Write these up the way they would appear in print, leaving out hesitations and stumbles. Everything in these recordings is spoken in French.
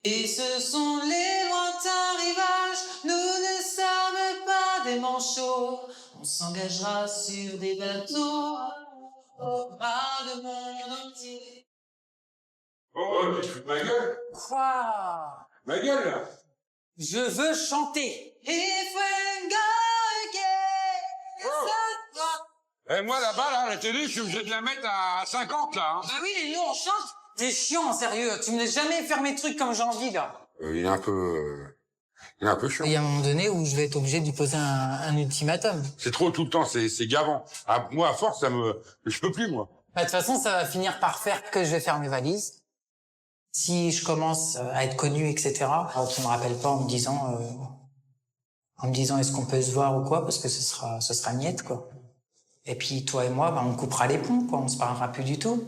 Et ce sont les lointains rivages, nous ne sommes pas des manchots. On s'engagera sur des bateaux au bras de monde entier. Oh, tu te fous de ma gueule? Quoi? Ma gueule, là? Je veux chanter. If we go again, Oh. Moi, là-bas, là, la télé, je suis obligé de la mettre à 50, là. Hein. Bah oui, et nous, on chante. T'es chiant, sérieux. Tu me laisses jamais faire mes trucs comme j'ai envie, là. Il est un peu... il est un peu chiant. Il y a un moment donné où je vais être obligé de lui poser un ultimatum. C'est trop tout le temps, c'est gavant. Ah, moi, à force, je peux plus, moi. Bah, de toute façon, ça va finir par faire que je vais faire mes valises. Si je commence à être connu, etc., tu me rappelles pas en me disant est-ce qu'on peut se voir ou quoi, parce que ce sera niette, quoi. Et puis, toi et moi, bah, on coupera les ponts, quoi. On se parlera plus du tout.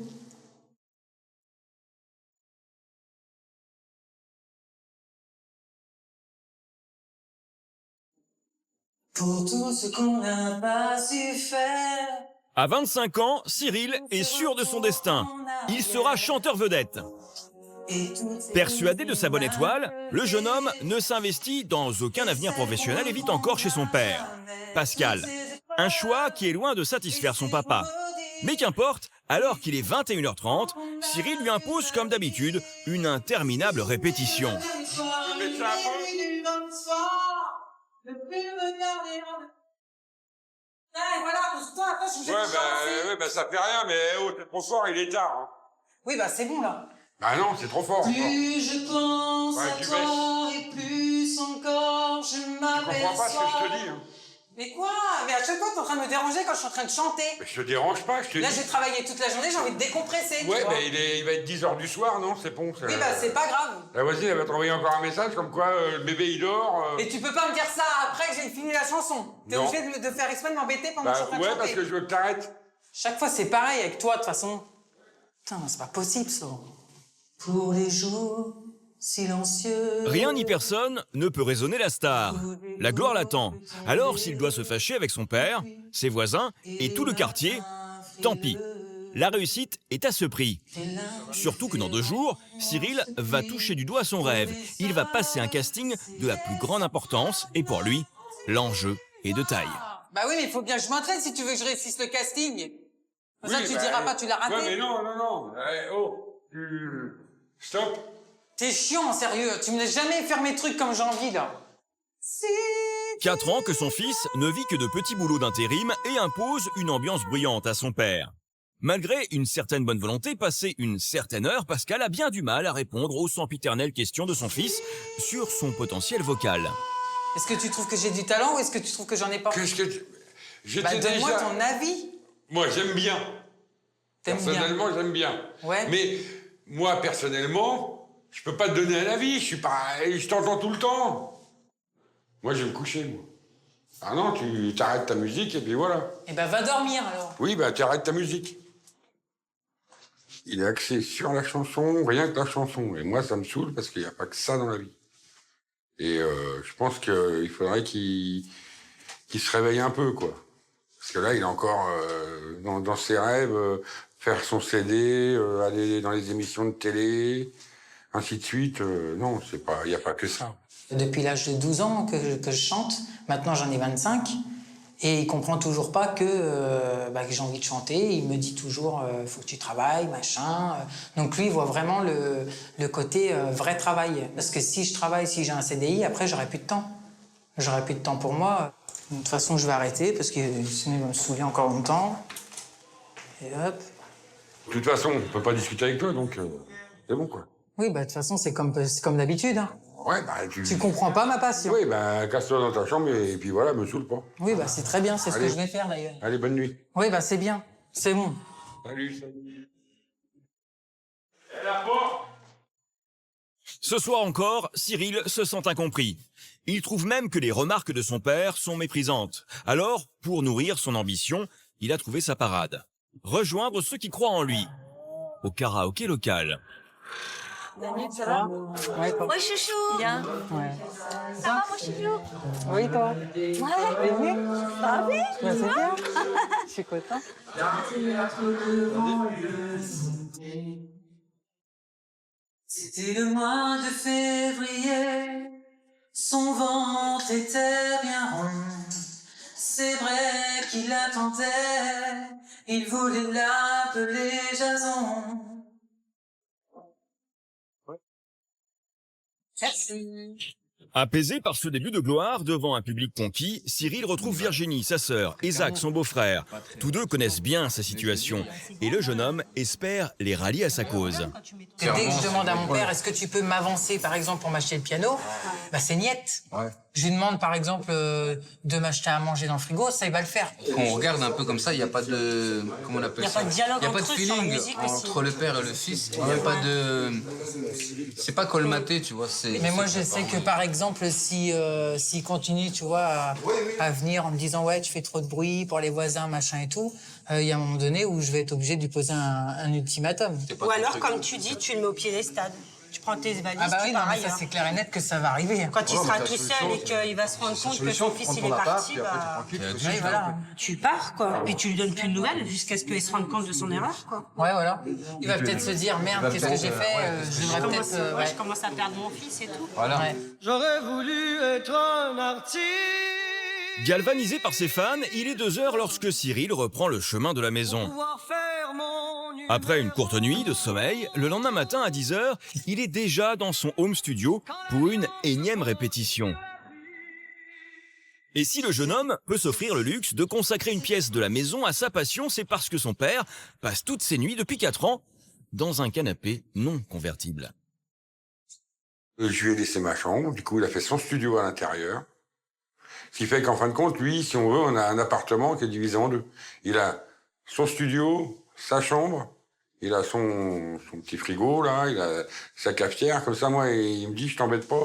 Pour tout ce qu'on n'a pas su faire. À 25 ans, Cyril est sûr de son destin. Il sera chanteur vedette. Persuadé de sa bonne étoile, le jeune homme ne s'investit dans aucun avenir professionnel et vit encore chez son père, Pascal. Un choix qui est loin de satisfaire son papa. Mais qu'importe, alors qu'il est 21h30, Cyril lui impose comme d'habitude une interminable répétition. Ouais, ça fait rien, mais oh, t'es trop fort, il est tard. Hein. Oui, bah c'est bon, là. Bah non, c'est trop fort. Plus je pense ouais, à toi, et plus encore je m'aperçois... Tu comprends pas ce que je te dis. Hein. Mais quoi? Mais à chaque fois, t'es en train de me déranger quand je suis en train de chanter. Mais je te dérange pas, je te dis. Là, j'ai travaillé toute la journée, j'ai envie de décompresser, ouais, tu vois. mais il va être 10h du soir, non? C'est bon. Oui, bah c'est pas grave. La voisine, elle va te envoyer encore un message comme quoi le bébé, il dort. Et tu peux pas me dire ça après que j'ai fini la chanson. T'es obligé de faire exprès de m'embêter pendant que je suis en train de chanter. Ouais, parce que je veux que t'arrêtes. Chaque fois, c'est pareil avec toi, de toute façon. Putain, c'est pas possible, ça. Pour les jours silencieux... Rien ni personne ne peut raisonner la star. La gloire l'attend. Alors, s'il doit se fâcher avec son père, ses voisins et tout le quartier, tant pis. La réussite est à ce prix. Surtout que dans 2 jours, Cyril va toucher du doigt son rêve. Il va passer un casting de la plus grande importance et pour lui, l'enjeu est de taille. Bah oui, mais il faut bien que je m'entraîne si tu veux que je réussisse le casting. Comme ça, tu diras pas, tu l'as raté. Ouais, mais non. Stop. T'es chiant, sérieux. Tu me laisses jamais faire mes trucs comme j'ai envie, là. 4 ans que son fils ne vit que de petits boulots d'intérim et impose une ambiance bruyante à son père. Malgré une certaine bonne volonté, passée une certaine heure, Pascal a bien du mal à répondre aux sempiternelles questions de son fils sur son potentiel vocal. Est-ce que tu trouves que j'ai du talent ou est-ce que tu trouves que j'en ai pas? Qu'est-ce que tu... donne-moi ton avis. Moi, j'aime bien. Personnellement, j'aime bien. Ouais. Mais moi, personnellement, je peux pas te donner un avis. Je t'entends tout le temps. Moi, je vais me coucher, moi. Ah non, tu t'arrêtes ta musique et puis voilà. Eh ben, va dormir, alors. Oui, bah, tu arrêtes ta musique. Il est axé sur la chanson, rien que la chanson. Et moi, ça me saoule parce qu'il n'y a pas que ça dans la vie. Et je pense qu'il faudrait qu'il se réveille un peu, quoi. Parce que là, il est encore dans ses rêves, faire son CD, aller dans les émissions de télé, ainsi de suite. Non, il n'y a pas que ça. Depuis l'âge de 12 ans que je chante, maintenant j'en ai 25, et il comprend toujours pas que j'ai envie de chanter. Il me dit toujours faut que tu travailles, machin. Donc lui, il voit vraiment le côté vrai travail. Parce que si je travaille, si j'ai un CDI, après j'aurai plus de temps. J'aurai plus de temps pour moi. De toute façon, je vais arrêter parce que sinon il va me saouler encore longtemps. Et hop. De toute façon, on peut pas discuter avec toi, donc c'est bon, quoi. Oui, de toute façon, c'est comme d'habitude. Hein. Ouais, Tu comprends pas ma passion. Oui, casse-toi dans ta chambre et puis voilà, me saoule pas. Oui, c'est très bien, c'est ce que je vais faire d'ailleurs. Allez, bonne nuit. Oui, c'est bien, c'est bon. Salut. Et la porte. Ce soir encore, Cyril se sent incompris. Il trouve même que les remarques de son père sont méprisantes. Alors, pour nourrir son ambition, il a trouvé sa parade. Rejoindre ceux qui croient en lui. Au karaoké local. Ça va? Ouais, toi. Ouais, chouchou. Bien. Ouais. Ça va, mon chouchou? Oui, toi? Ouais. Bah oui. C'est bien. Je suis content. C'était le mois de février, son ventre était bien rond. C'est vrai qu'il attendait, il voulait l'appeler Jason. Merci. Apaisé par ce début de gloire devant un public conquis, Cyril retrouve Virginie, sa sœur, et Zach, son beau-frère. Tous deux connaissent bien sa situation et le jeune homme espère les rallier à sa cause. Dès que je demande à mon père, est-ce que tu peux m'avancer par exemple pour m'acheter le piano, bah c'est niette. Je lui demande par exemple de m'acheter à manger dans le frigo, ça il va le faire. Quand on regarde un peu comme ça, il n'y a pas de... Comment on appelle ça? Il n'y a pas de dialogue Il n'y a pas de entre eux sur la feeling musique aussi. entre le père et le fils. Il n'y a pas de... C'est pas colmaté, tu vois. Mais moi je sais que par exemple s'il continue, tu vois, à venir en me disant ouais tu fais trop de bruit pour les voisins machin et tout, il y a un moment donné où je vais être obligé de lui poser un ultimatum. Ou alors, comme tu dis, tu le mets au pied des stades. Tu prends tes valises, Ah bah oui, tu non, pars mais ça ailleurs. c'est clair et net que ça va arriver. Quand il sera tout seul et qu'il va se rendre compte que son fils il est parti, bah, Oui, voilà. tu pars quoi. Puis tu lui donnes plus de nouvelles jusqu'à ce qu'il se rende compte de son erreur quoi. Ouais, voilà. Il va peut-être se dire merde, qu'est-ce que j'ai fait je devrais peut-être. Je commence à perdre mon fils et tout. Voilà. Ouais. J'aurais voulu être un artiste. Galvanisé par ses fans, il est 2 heures lorsque Cyril reprend le chemin de la maison. Pouvoir faire mon Après une courte nuit de sommeil, le lendemain matin à 10 heures, il est déjà dans son home studio pour une énième répétition. Et si le jeune homme peut s'offrir le luxe de consacrer une pièce de la maison à sa passion, c'est parce que son père passe toutes ses nuits depuis 4 ans dans un canapé non convertible. Je lui ai laissé ma chambre, du coup il a fait son studio à l'intérieur. Ce qui fait qu'en fin de compte, lui, si on veut, on a un appartement qui est divisé en 2. Il a son studio, sa chambre, il a son petit frigo, là, il a sa cafetière, comme ça, moi, il me dit, je t'embête pas.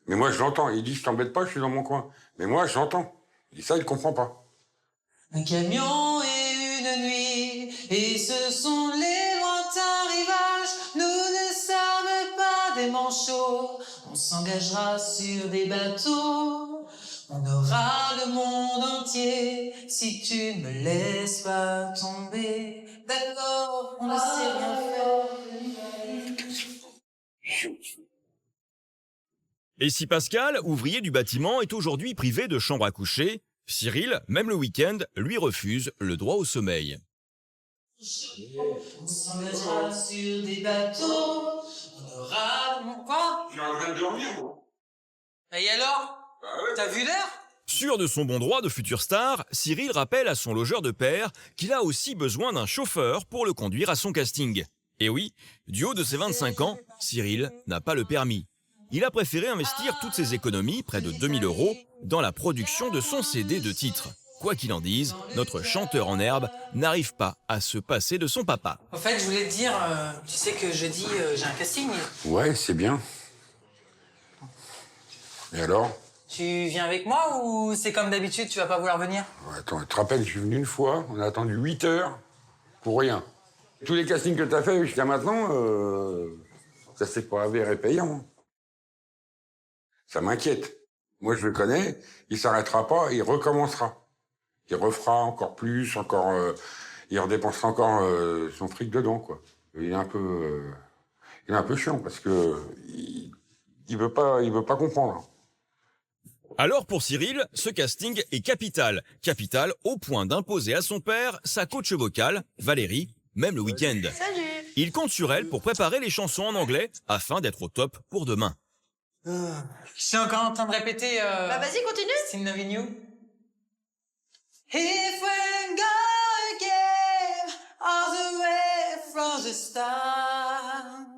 Mais moi, je l'entends. Il dit, je t'embête pas, je suis dans mon coin. Mais moi, je l'entends. Et ça, il comprend pas. Un camion et une nuit, et ce sont les lointains rivages. Nous ne sommes pas des manchots, on s'engagera sur des bateaux. On aura le monde entier si tu me laisses pas tomber. D'accord, on ne sait rien faire. Et si Pascal, ouvrier du bâtiment, est aujourd'hui privé de chambre à coucher, Cyril, même le week-end, lui refuse le droit au sommeil. On s'engagera sur des bateaux. On aura le monde... Quoi? Je suis en train de dormir, moi. Et alors? T'as vu l'heure? Sûr de son bon droit de future star, Cyril rappelle à son logeur de père qu'il a aussi besoin d'un chauffeur pour le conduire à son casting. Et oui, du haut de ses 25 ans, Cyril n'a pas le permis. Il a préféré investir toutes ses économies, près de 2000 €, dans la production de son CD de titre. Quoi qu'il en dise, notre chanteur en herbe n'arrive pas à se passer de son papa. En fait, je voulais te dire, tu sais que jeudi, j'ai un casting. Ouais, c'est bien. Et alors? Tu viens avec moi ou c'est comme d'habitude, tu vas pas vouloir venir? Ouais, attends, tu te rappelles, je suis venu une fois, on a attendu 8 heures pour rien. Tous les castings que t'as fait jusqu'à maintenant, ça s'est pas avéré payant. Ça m'inquiète. Moi, je le connais, il s'arrêtera pas, il recommencera. Il refera encore plus, il redépensera encore son fric dedans, quoi. Il est un peu chiant parce que il veut pas comprendre. Alors pour Cyril, ce casting est capital. Capital au point d'imposer à son père sa coach vocale, Valérie, même le week-end. Salut. Il compte sur elle pour préparer les chansons en anglais afin d'être au top pour demain. Je suis encore en train de répéter. Bah vas-y, continue. Still Loving You. If we go again, all the way from the start.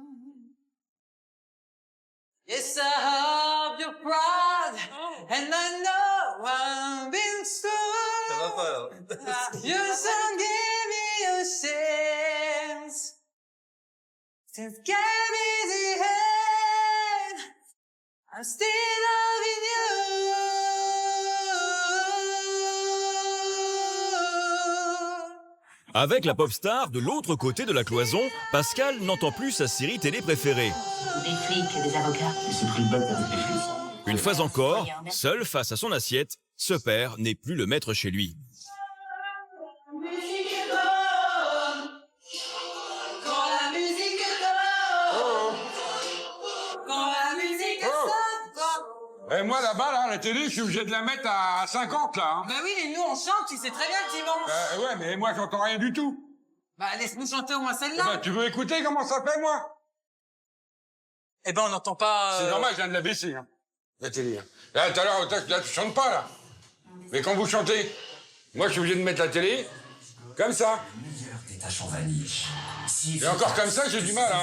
Yes, I hope you're proud, and I know I've been through. You don't give me a chance. Since gave me the hand, I'm still loving you. Avec la pop star de l'autre côté de la cloison, Pascal n'entend plus sa série télé préférée. Des flics et des avocats. Une fois encore, seul face à son assiette, ce père n'est plus le maître chez lui. Musique donne, quand la musique donne, Et moi, là-bas, là, la télé, je suis obligé de la mettre à 50, là. Hein. Bah oui, mais nous, on chante, tu sais très bien le dimanche. Ouais, mais moi, j'entends rien du tout. Bah, laisse-nous chanter au moins Eh celle-là. ben, tu veux écouter comment ça fait, moi? Eh ben, on n'entend pas... C'est normal, je viens de la baisser, hein, la télé. Hein. Là, tout à l'heure, là, tu chantes pas, là. Mais quand vous chantez, moi, je suis obligé de mettre la télé, comme ça. Et encore comme ça, j'ai du mal, hein.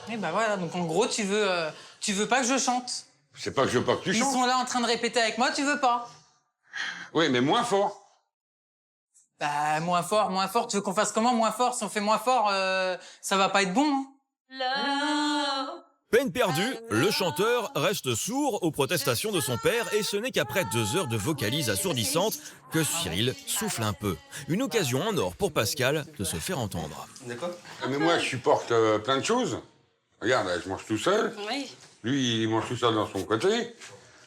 Eh ben voilà, donc en gros, tu veux pas que je chante. C'est pas que je veux pas que tu Ils chantes. sont là en train de répéter avec moi, tu veux pas. Oui, mais moins fort. Bah, moins fort, tu veux qu'on fasse comment, moins fort? Si on fait moins fort, ça va pas être bon, hein. Peine perdue, le chanteur reste sourd aux protestations de son père et ce n'est qu'après 2 heures de vocalises assourdissantes que Cyril souffle un peu. Une occasion en or pour Pascal de se faire entendre. D'accord. Mais moi, je supporte plein de choses. Regarde, là, je mange tout seul. Oui. Lui, il mange tout seul dans son côté.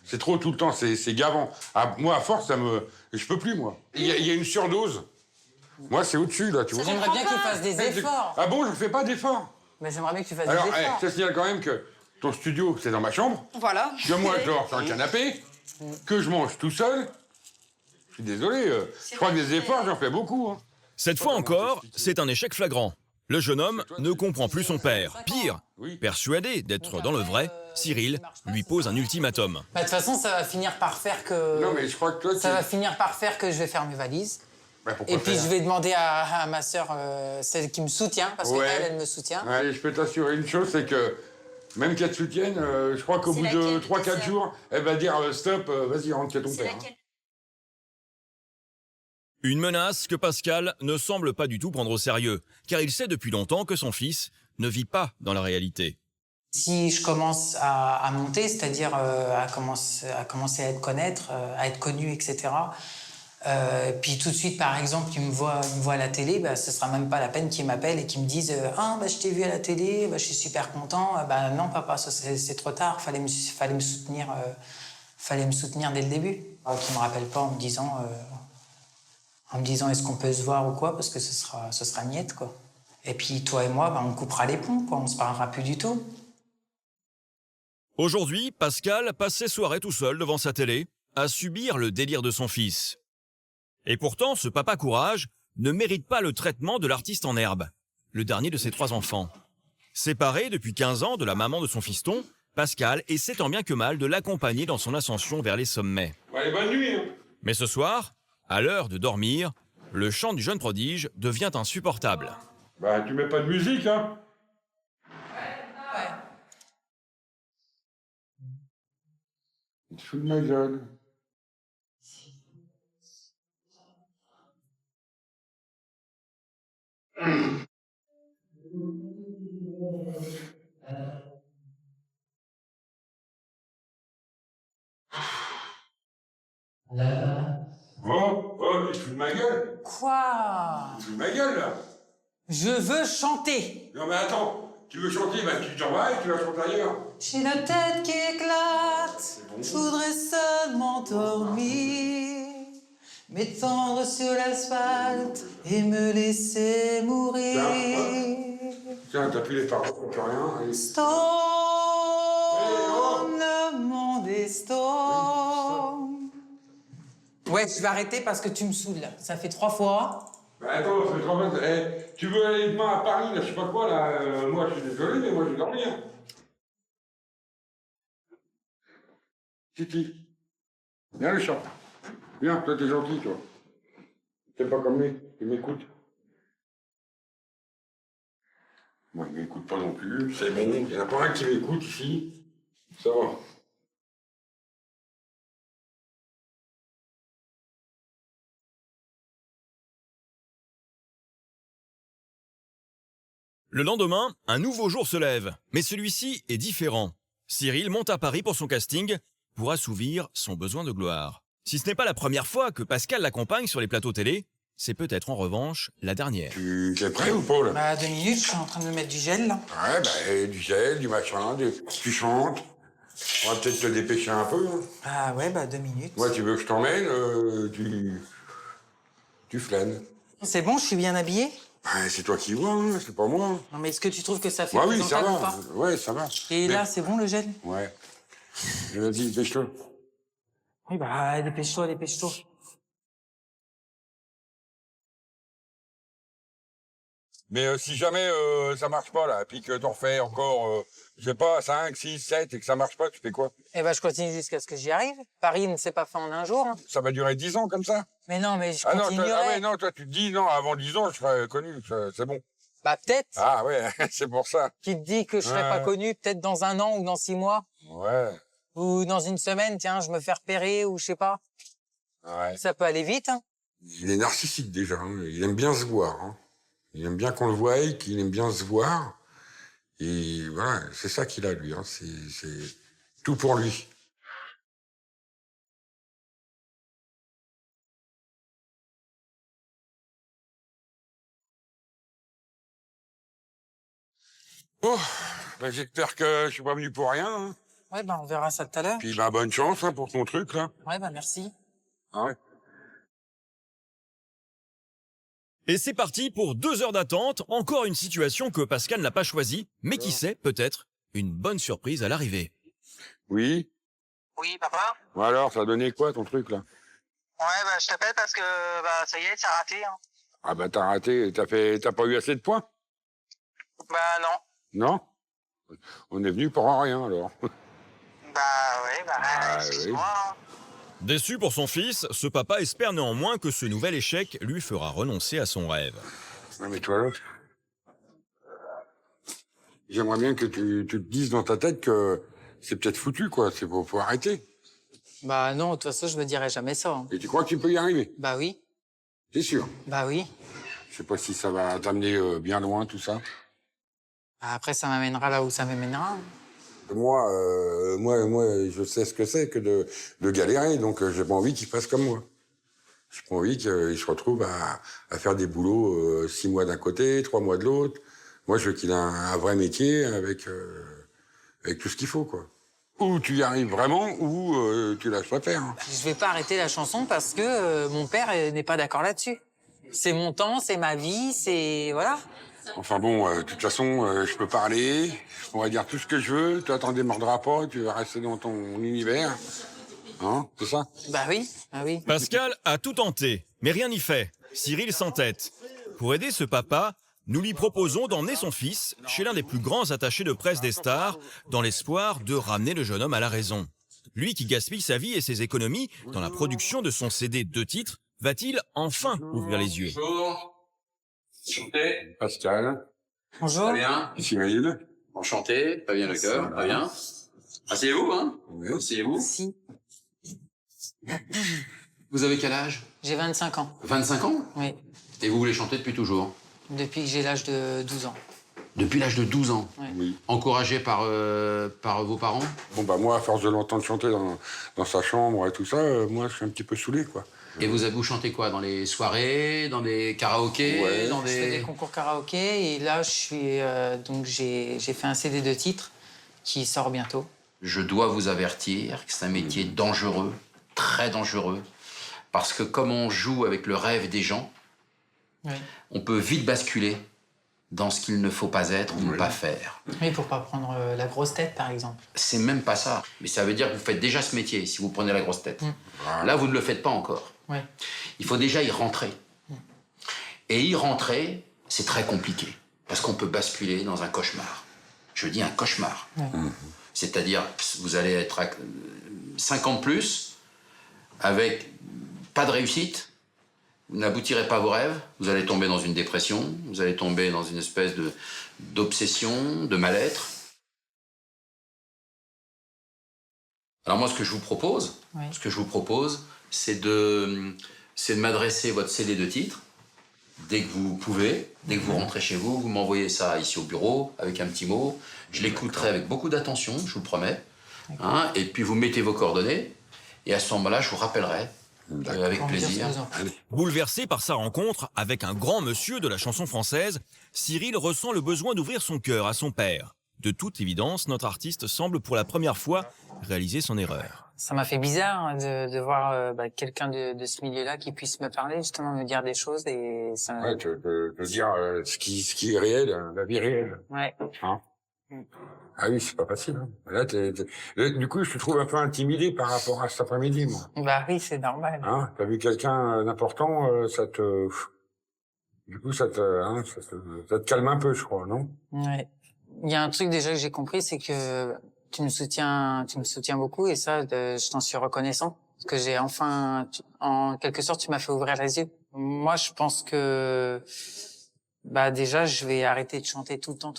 C'est trop tout le temps, c'est gavant. Ah, moi, à force, je peux plus, moi. Il y a une surdose. Moi, c'est au-dessus, là, tu vois. J'aimerais bien que tu fasses des efforts. Ah bon, je fais pas d'efforts. Mais j'aimerais bien que tu fasses Alors, des efforts. je te signale quand même que ton studio, c'est dans ma chambre. Voilà. Que moi, je dors sur un canapé. Que je mange tout seul. Je suis désolé. Je crois que des efforts, j'en fais beaucoup. Hein. Cette fois encore, c'est un échec flagrant. Le jeune homme ne comprend plus son père. Pire, persuadé d'être dans le vrai, Cyril lui pose un ultimatum. Bah, de toute façon, ça va finir par faire que... Non, mais je crois que toi, Ça va finir par faire que je vais faire mes valises. Bah, pourquoi Et puis faire je vais demander à ma sœur, celle qui me soutient, parce Ouais. qu'elle, elle me soutient. Allez, je peux t'assurer une chose, c'est que même qu'elle te soutienne, je crois qu'au bout de 3-4 jours, elle va dire stop, vas-y, rentre chez ton père. Hein. Une menace que Pascal ne semble pas du tout prendre au sérieux, car il sait depuis longtemps que son fils ne vit pas dans la réalité. Si je commence à monter, c'est-à-dire à commencer à être connu, etc. Puis tout de suite, par exemple, il me voit à la télé, bah, ce sera même pas la peine qu'il m'appelle et qu'il me dise ah bah, je t'ai vu à la télé, bah, je suis super content. Bah non papa, ça, c'est trop tard, fallait me soutenir dès le début. Qu'il me rappelle pas en me disant est-ce qu'on peut se voir ou quoi, parce que ce sera niette quoi. Et puis toi et moi, bah, on coupera les ponts quoi, on se parlera plus du tout. Aujourd'hui, Pascal passe ses soirées tout seul devant sa télé, à subir le délire de son fils. Et pourtant, ce papa courage ne mérite pas le traitement de l'artiste en herbe, le dernier de ses 3 enfants. Séparé depuis 15 ans de la maman de son fiston, Pascal essaie tant bien que mal de l'accompagner dans son ascension vers les sommets. Allez, bonne nuit. Hein. Mais ce soir, à l'heure de dormir, le chant du jeune prodige devient insupportable. Bah, tu mets pas de musique, hein? Ouais. Il te fout de ma gueule. Oh, il te fout de ma gueule. Quoi? Il te fout de ma gueule, là. Je veux chanter. Non, mais attends, tu veux chanter, bah tu t'en vas et tu vas chanter ailleurs. J'ai la tête qui éclate, je voudrais seulement dormir, m'étendre sur l'asphalte et me laisser mourir. Tiens, t'as plus les paroles, plus rien. Allez. Storm, le monde est storm. Ouais, je vais arrêter parce que tu me saoules, là. Ça fait 3 fois. Bah attends, c'est trop bien. Tu veux aller demain à Paris, là, je sais pas quoi, là. Moi, je suis désolé, mais moi, je vais dormir. Titi. Viens, le chat. Viens, toi, t'es gentil, toi. T'es pas comme lui, il m'écoute. Moi, il m'écoute pas non plus. C'est bon, il y en a pas un qui m'écoute ici. Ça va. Le lendemain, un nouveau jour se lève, mais celui-ci est différent. Cyril monte à Paris pour son casting pour assouvir son besoin de gloire. Si ce n'est pas la première fois que Pascal l'accompagne sur les plateaux télé, c'est peut-être en revanche la dernière. Tu es prêt ou pas, là? Bah, 2 minutes, je suis en train de me mettre du gel, là. Ouais, bah, du gel, du machin, tu chantes. On va peut-être te dépêcher un peu. Hein. Ah ouais, bah 2 minutes. Moi, tu veux que je t'emmène, tu flânes. C'est bon, je suis bien habillée? C'est toi qui vois, hein, c'est pas moi. Non, mais est-ce que tu trouves que ça fait Ouais, oui, ça présentable ou va. pas? Ouais, ça va. Et Mais- là, c'est bon le gel? Ouais. Vas-y, dépêche-toi. Oui, bah, dépêche-toi, dépêche-toi. Mais si jamais ça marche pas, là, puis que t'en refais encore, je sais pas, 5, 6, 7, et que ça marche pas, tu fais quoi? Eh ben, je continue jusqu'à ce que j'y arrive. Paris ne s'est pas fait en un jour. Hein. Ça va durer 10 ans comme ça? Mais non, mais je Ah non, continuerai. toi, non, toi tu te dis, non, avant 10 ans, je serais connu, c'est bon. Bah, peut-être. Ah ouais, c'est pour ça. Qui te dit que je serai pas connu, peut-être dans 1 an ou dans 6 mois. Ouais, Ou dans 1 semaine, tiens, je me fais repérer ou je sais pas. ouais. Ça peut aller vite. Hein. Il est narcissique déjà, hein. Il aime bien se voir. Hein. Il aime bien qu'on le voie, qu'il aime bien se voir. Et voilà, c'est ça qu'il a, lui. Hein. C'est tout pour lui. Oh, ben j'espère que je suis pas venu pour rien. Hein. Ouais, bah, on verra ça tout à l'heure. Puis ben, bonne chance hein, pour ton truc, là. Ouais, bah, merci. Ah ouais. Et c'est parti pour 2 heures d'attente, encore une situation que Pascal n'a pas choisie, mais qui sait, peut-être, une bonne surprise à l'arrivée. Oui. Oui, papa? Bon alors, ça a donné quoi ton truc, là? Ouais, bah, je t'appelle parce que, bah, ça y est, c'est raté, hein. Ah bah t'as raté, t'as pas eu assez de points? Bah, non. Non? On est venu pour rien, alors. Bah, ouais, bah, excuse-moi, hein. Déçu pour son fils, ce papa espère néanmoins que ce nouvel échec lui fera renoncer à son rêve. Non mais toi là, j'aimerais bien que tu te dises dans ta tête que c'est peut-être foutu, quoi. Faut arrêter. Bah, non, de toute façon, je me dirai jamais ça. Hein. Et tu crois que tu peux y arriver? Bah oui. T'es sûr? Bah oui. Je sais pas si ça va t'amener bien loin, tout ça. Bah, après, ça m'amènera là où ça m'amènera. Moi, je sais ce que c'est que de galérer, donc j'ai pas envie qu'il fasse comme moi. J'ai pas envie qu'il se retrouve à faire des boulots 6 mois d'un côté, 3 mois de l'autre. Moi, je veux qu'il ait un vrai métier avec tout ce qu'il faut, quoi. Ou tu y arrives vraiment, ou tu lâches pas faire. Hein. Je vais pas arrêter la chanson parce que mon père n'est pas d'accord là-dessus. C'est mon temps, c'est ma vie, c'est... Voilà. Enfin bon, de toute façon, je peux parler, on va dire tout ce que je veux, toi t'en démordras pas, tu vas rester dans ton univers. Hein, c'est ça? Bah oui, bah oui. Pascal a tout tenté, mais rien n'y fait. Cyril s'entête. Pour aider ce papa, nous lui proposons d'emmener son fils chez l'un des plus grands attachés de presse des stars, dans l'espoir de ramener le jeune homme à la raison. Lui qui gaspille sa vie et ses économies dans la production de son CD 2 titres, va-t-il enfin ouvrir les yeux? Bonjour. Enchanté. Pascal, Bonjour. Très bien. Cyril. Enchanté. Pas bien le cœur. Pas bien. Asseyez-vous, hein. Oui. Asseyez-vous. Si, Vous avez quel âge? j'ai 25 ans. 25 ans? Oui, Et vous voulez chanter depuis toujours? depuis que j'ai l'âge de 12 ans. Depuis l'âge de 12 ans. Oui. Encouragé par vos parents? Bon bah moi, à force de l'entendre chanter dans sa chambre et tout ça, moi je suis un petit peu saoulé, quoi. Et vous chantez quoi? Dans les soirées? Dans des karaokés? Ouais. Dans Je fais des des... concours karaoké et là, je suis donc j'ai fait un CD de titres qui sort bientôt. Je dois vous avertir que c'est un métier dangereux, très dangereux, parce que comme on joue avec le rêve des gens, Oui. on peut vite basculer dans ce qu'il ne faut pas être ou ne pas faire. Oui, pour pas prendre la grosse tête, par exemple. C'est même pas ça. Mais ça veut dire que vous faites déjà ce métier si vous prenez la grosse tête. Là, vous ne le faites pas encore. Oui. Il faut déjà y rentrer. Et y rentrer, c'est très compliqué. Parce qu'on peut basculer dans un cauchemar. Je dis un cauchemar. C'est-à-dire, vous allez être à 50 plus, avec pas de réussite, vous n'aboutirez pas à vos rêves, vous allez tomber dans une dépression, vous allez tomber dans une espèce d'obsession, de mal-être. Alors moi, ce que je vous propose, c'est de m'adresser votre CD de titres dès que vous pouvez, dès que vous rentrez chez vous, vous m'envoyez ça ici au bureau avec un petit mot. Je l'écouterai avec beaucoup d'attention, je vous le promets. Hein, et puis vous mettez vos coordonnées et à ce moment-là, je vous rappellerai avec plaisir. Bouleversé par sa rencontre avec un grand monsieur de la chanson française, Cyril ressent le besoin d'ouvrir son cœur à son père. De toute évidence, notre artiste semble pour la première fois réaliser son erreur. Ça m'a fait bizarre de voir quelqu'un de ce milieu-là qui puisse me parler, justement, me dire des choses et ça... Ouais, te dire ce qui est réel, la vie réelle. Ouais. Hein? Ah oui, c'est pas facile. Hein. Là, du coup, je te trouve un peu intimidé par rapport à cet après-midi, moi. Bah oui, c'est normal. Hein? T'as vu quelqu'un d'important, ça te... Du coup, ça te calme un peu, je crois, non? Ouais. Il y a un truc déjà que j'ai compris, c'est que tu me soutiens beaucoup et ça, je t'en suis reconnaissant. Parce que j'ai enfin, en quelque sorte, tu m'as fait ouvrir les yeux. Moi, je pense que, déjà, je vais arrêter de chanter tout le temps.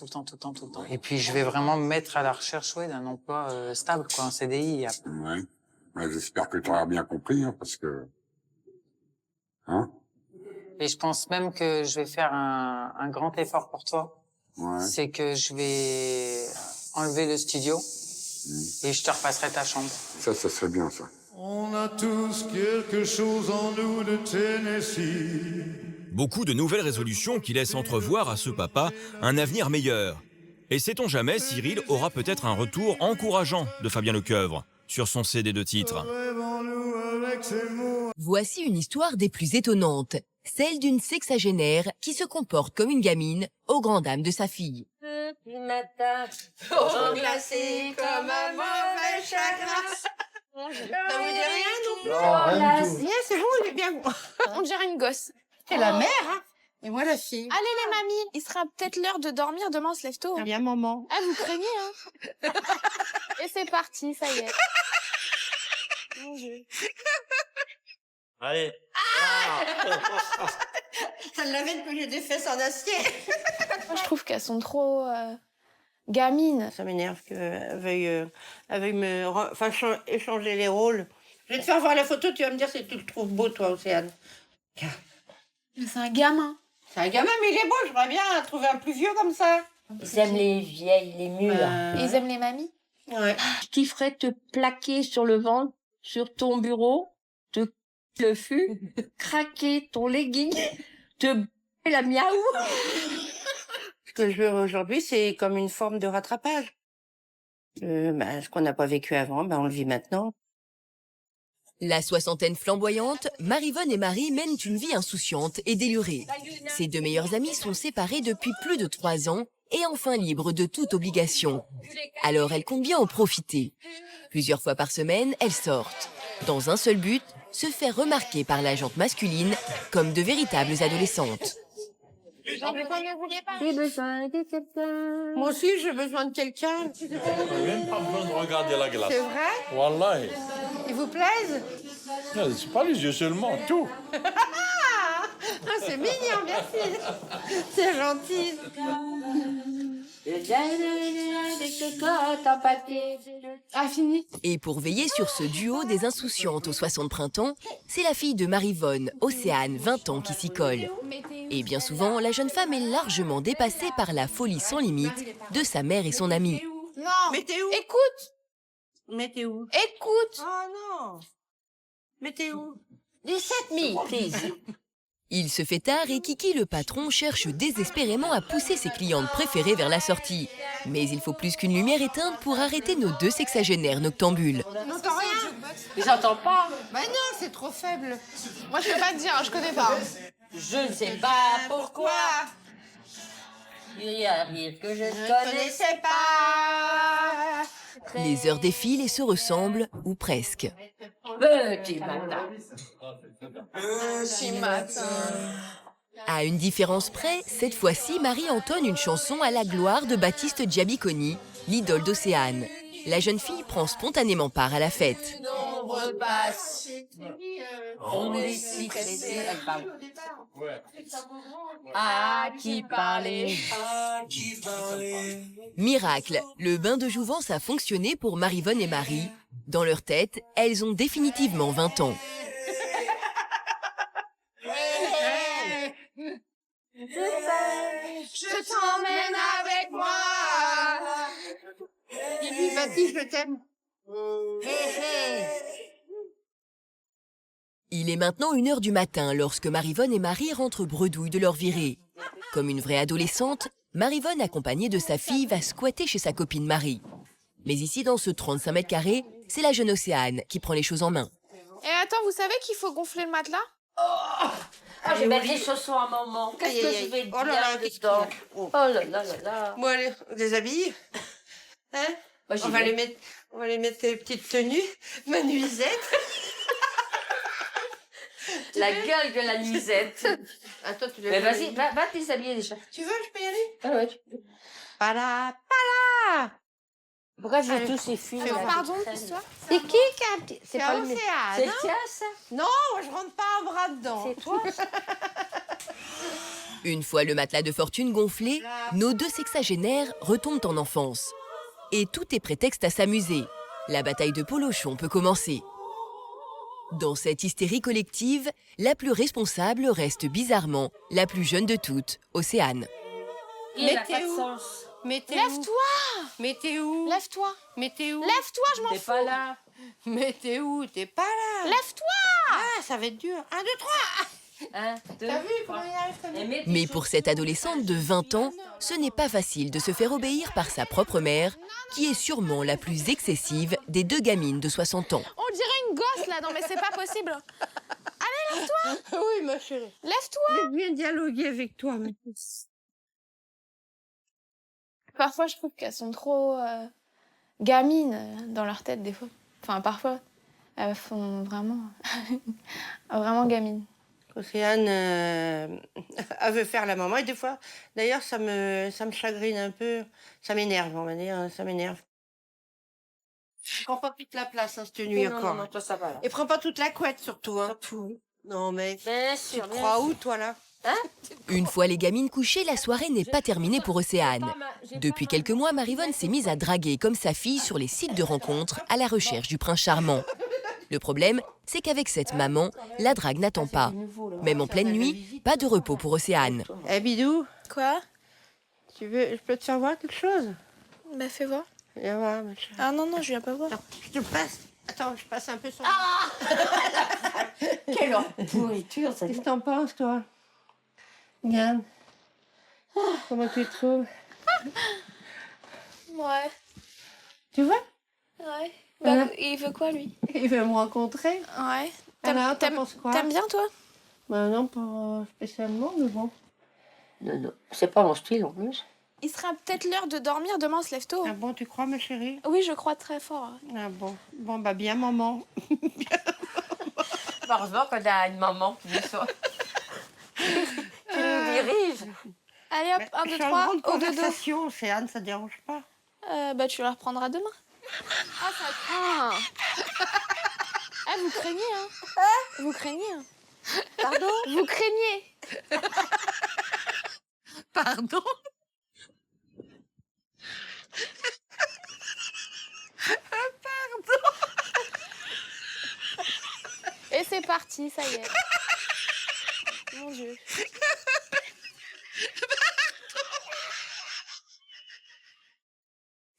Et puis, je vais vraiment me mettre à la recherche, d'un emploi stable, quoi, un CDI. Ouais. Ouais, j'espère que tu auras bien compris, hein, parce que... Hein? Et je pense même que je vais faire un grand effort pour toi. Ouais. C'est que je vais enlever le studio et je te repasserai ta chambre. Ça serait bien, ça. On a tous quelque chose en nous de Tennessee. Beaucoup de nouvelles résolutions qui laissent entrevoir à ce papa un avenir meilleur. Et sait-on jamais, Cyril aura peut-être un retour encourageant de Fabien Lecoeuvre sur son CD de titres. Voici une histoire des plus étonnantes, celle d'une sexagénaire qui se comporte comme une gamine aux grandes dames de sa fille. Petit matin, glacé comme un mauvais chagrin. Ça vous dit rien, non? rien du tout. C'est bon, il est bien bon. On dirait une gosse. C'est la mère, hein? Et moi la fille. Allez les mamies, il sera peut-être l'heure de dormir, demain on se lève tôt. Bien maman. Ah, vous craignez, hein? Et c'est parti, ça y est. Mon Dieu. Allez. Ça l'avait que j'ai des fesses en acier. Moi, je trouve qu'elles sont trop gamines. Ça m'énerve qu'elle veuille échanger les rôles. Je vais te faire voir la photo, tu vas me dire si tu le trouves beau, toi, Océane. Mais c'est un gamin. C'est un gamin, mais il est beau, j'aimerais bien trouver un plus vieux comme ça. Ils aiment les vieilles, les mûres. Et ils aiment les mamies. Ouais. Je kifferais te plaquer sur le ventre, sur ton bureau, te le fût, craquer ton legging, te la miaou. Ce que je veux aujourd'hui, c'est comme une forme de rattrapage. Ce qu'on n'a pas vécu avant, on le vit maintenant. La soixantaine flamboyante, Marivonne et Marie mènent une vie insouciante et délurée. Ses deux meilleures amies sont séparées depuis plus de 3 ans et enfin libres de toute obligation. Alors elles comptent bien en profiter. Plusieurs fois par semaine, elles sortent. Dans un seul but, se faire remarquer par la jante masculine comme de véritables adolescentes. J'ai besoin de quelqu'un. Moi aussi, j'ai besoin de quelqu'un. Même pas besoin de regarder la glace. C'est vrai? Wallahi. Ils vous plaisent? Non, c'est pas les yeux seulement, tout. C'est mignon, merci. C'est gentil. Ah, fini. Et pour veiller sur ce duo des insouciantes aux 60 printemps, c'est la fille de Marivonne, Océane, 20 ans, qui s'y colle. Et bien souvent, la jeune femme est largement dépassée par la folie sans limite de sa mère et son amie. Non. Mais t'es où? Écoute. Mais t'es où? Écoute. Oh non. Mais t'es où? 17 000, please. Il se fait tard et Kiki, le patron, cherche désespérément à pousser ses clientes préférées vers la sortie. Mais il faut plus qu'une lumière éteinte pour arrêter nos deux sexagénaires noctambules. J'entends rien. J'entends pas. Bah non, c'est trop faible. Moi, je peux pas te dire, je connais pas. Je ne sais pas pourquoi. Il y a rire que je ne connaissais pas. Les heures défilent et se ressemblent, ou presque. Petit matin. Petit matin. À une différence près, cette fois-ci, Marie entonne une chanson à la gloire de Baptiste Giabiconi, l'idole d'Océane. La jeune fille prend spontanément part à la fête. On décide elle parle. À qui parler? Miracle, le bain de jouvence a fonctionné pour Marivonne et Marie. Dans leur tête, elles ont définitivement 20 ans. Je t'emmène avec moi. Dis-lui, Baptiste, je t'aime. Il est maintenant 1h du matin lorsque Marivonne et Marie rentrent bredouilles de leur virée. Comme une vraie adolescente, Marivonne, accompagnée de sa fille, va squatter chez sa copine Marie. Mais ici, dans ce 35 mètres carrés, c'est la jeune Océane qui prend les choses en main. Et attends, vous savez qu'il faut gonfler le matelas? Ah, je vais mettre les chaussons à maman. Qu'est-ce que je vais dire dedans? Oh là là là là. Bon, allez, on les habille. Hein? Bah, on va les mettre les petites tenues. Ma nuisette. La gueule de la nuisette. Attends, tu Mais vas-y, va te déshabiller déjà. Tu veux, je peux y aller? Ah ouais, tu peux. Pala. Pourquoi j'ai tous ces filles Attends, là? pardon, c'est toi? C'est qui a un petit... C'est pas le Océane, C'est hein? le tien, ça? Non, je rentre pas un bras dedans. C'est toi? Une fois le matelas de fortune gonflé, nos deux sexagénaires retombent en enfance. Et tout est prétexte à s'amuser. La bataille de Polochon peut commencer. Dans cette hystérie collective, la plus responsable reste bizarrement la plus jeune de toutes, Océane. Il n'a pas de sens. Lève-toi! Mais t'es où? Lève-toi! Mais t'es où? Lève-toi, je m'en T'es fous! pas là. Mais t'es où? T'es pas là. Lève-toi! Ah, ça va être dur. 1, 2, 3. 1, 2, T'as vu comment il arrive comme ça? Mais pour cette adolescente de 20 ans, ce n'est pas facile de se faire obéir par sa propre mère, qui est sûrement la plus excessive des deux gamines de 60 ans. On dirait une gosse là, non mais c'est pas possible! Allez, lève-toi! Oui, ma chérie. Lève-toi! Je viens dialoguer avec toi. Mais... Parfois, je trouve qu'elles sont trop gamines dans leur tête, des fois. Enfin, parfois, elles font vraiment... vraiment gamines. Océane, elle veut faire la maman. Et des fois, d'ailleurs, ça me chagrine un peu. Ça m'énerve, on va dire. Ça m'énerve. Je prends pas toute la place, hein, cette nuit encore. Non, toi, ça va, là. Et prends pas toute la couette, surtout. Hein. Non, mais... Bien Tu sûr, te crois où, toi, là? Hein? Une fois les gamines couchées, la soirée n'est pas terminée pour Océane. Depuis quelques mois, Marivonne s'est mise à draguer comme sa fille sur les sites de rencontres à la recherche du prince charmant. Le problème, c'est qu'avec cette maman, la drague n'attend pas. Même en pleine nuit, pas de repos pour Océane. Eh, Bidou, Quoi? je peux te faire voir quelque chose? Bah, fais voir. Viens voir, ma chérie. Ah non, non, je viens pas voir. Attends, je te passe. Attends, je passe un peu sur... Quelle pourriture, ça. Qu'est-ce que t'en penses, toi? Regarde. Comment tu te trouves? Ouais, Tu vois? ouais. Voilà. Bah, il veut quoi, lui? Il veut me rencontrer. Ouais. Alors, t'en penses quoi? T'aimes bien, toi? Bah non, pas spécialement, mais bon. Non, non, c'est pas mon style en plus. Il sera peut-être l'heure de dormir, demain on se lève tôt. Ah bon, tu crois, ma chérie? Oui, je crois très fort. Ah bon. Bon, bah bien, maman. Heureusement qu'on a une maman qui nous soit. Qui nous dirige. Allez hop, 1, 2, 3, au au dodo. conversation, Océane, ça te dérange pas? Bah, tu la reprendras demain. Ah, ça craint. Ah, vous craignez, hein? Vous craignez, hein? Pardon? Vous craignez. Pardon? Et c'est parti, ça y est. Mon Dieu.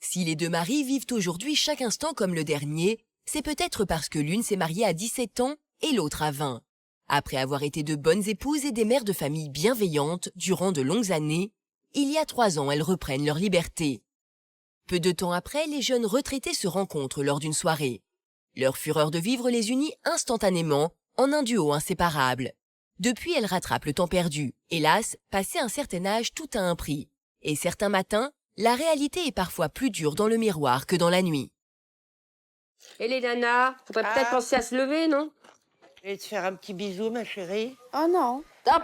Si les deux maris vivent aujourd'hui chaque instant comme le dernier, c'est peut-être parce que l'une s'est mariée à 17 ans et l'autre à 20. Après avoir été de bonnes épouses et des mères de famille bienveillantes durant de longues années, il y a 3 ans, elles reprennent leur liberté. Peu de temps après, les jeunes retraités se rencontrent lors d'une soirée. Leur fureur de vivre les unit instantanément en un duo inséparable. Depuis, elles rattrapent le temps perdu. Hélas, passé un certain âge, tout a un prix. Et certains matins, la réalité est parfois plus dure dans le miroir que dans la nuit. Et les nanas, faudrait peut-être penser à se lever, non? Je vais te faire un petit bisou, ma chérie. Oh non. Hop.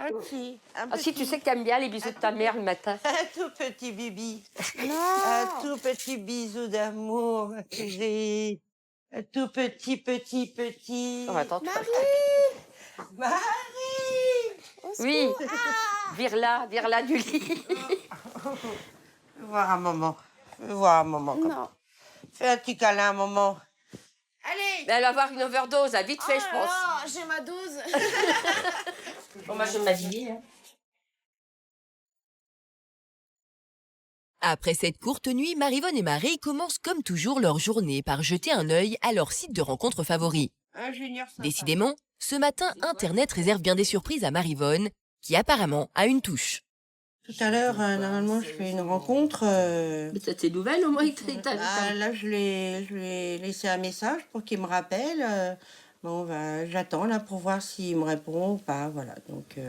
Un Ah, si tu sais que t'aimes bien les bisous de ta mère le matin. Un tout petit bibi. Non. Un tout petit bisou d'amour, ma chérie. Un tout petit. Oh, attends, Marie! oui. Vire-la du lit. Fais voir un moment. Fais voir un moment. Non. Fais un petit câlin un moment. Allez! Mais elle va avoir une overdose, à vite fait, je pense. Oh, j'ai ma dose. Bon, moi, je vais m'habiller. Hein. Après cette courte nuit, Marivonne et Marie commencent comme toujours leur journée par jeter un œil à leur site de rencontres favori. Un junior sympa. Décidément, ce matin, Internet réserve bien des surprises à Marivonne, qui apparemment a une touche. Tout à l'heure, normalement, je fais une rencontre. Mais t'as tes nouvelles au moins, Là, je l'ai laissé un message pour qu'il me rappelle. Bon, j'attends là pour voir s'il me répond ou pas. Voilà, donc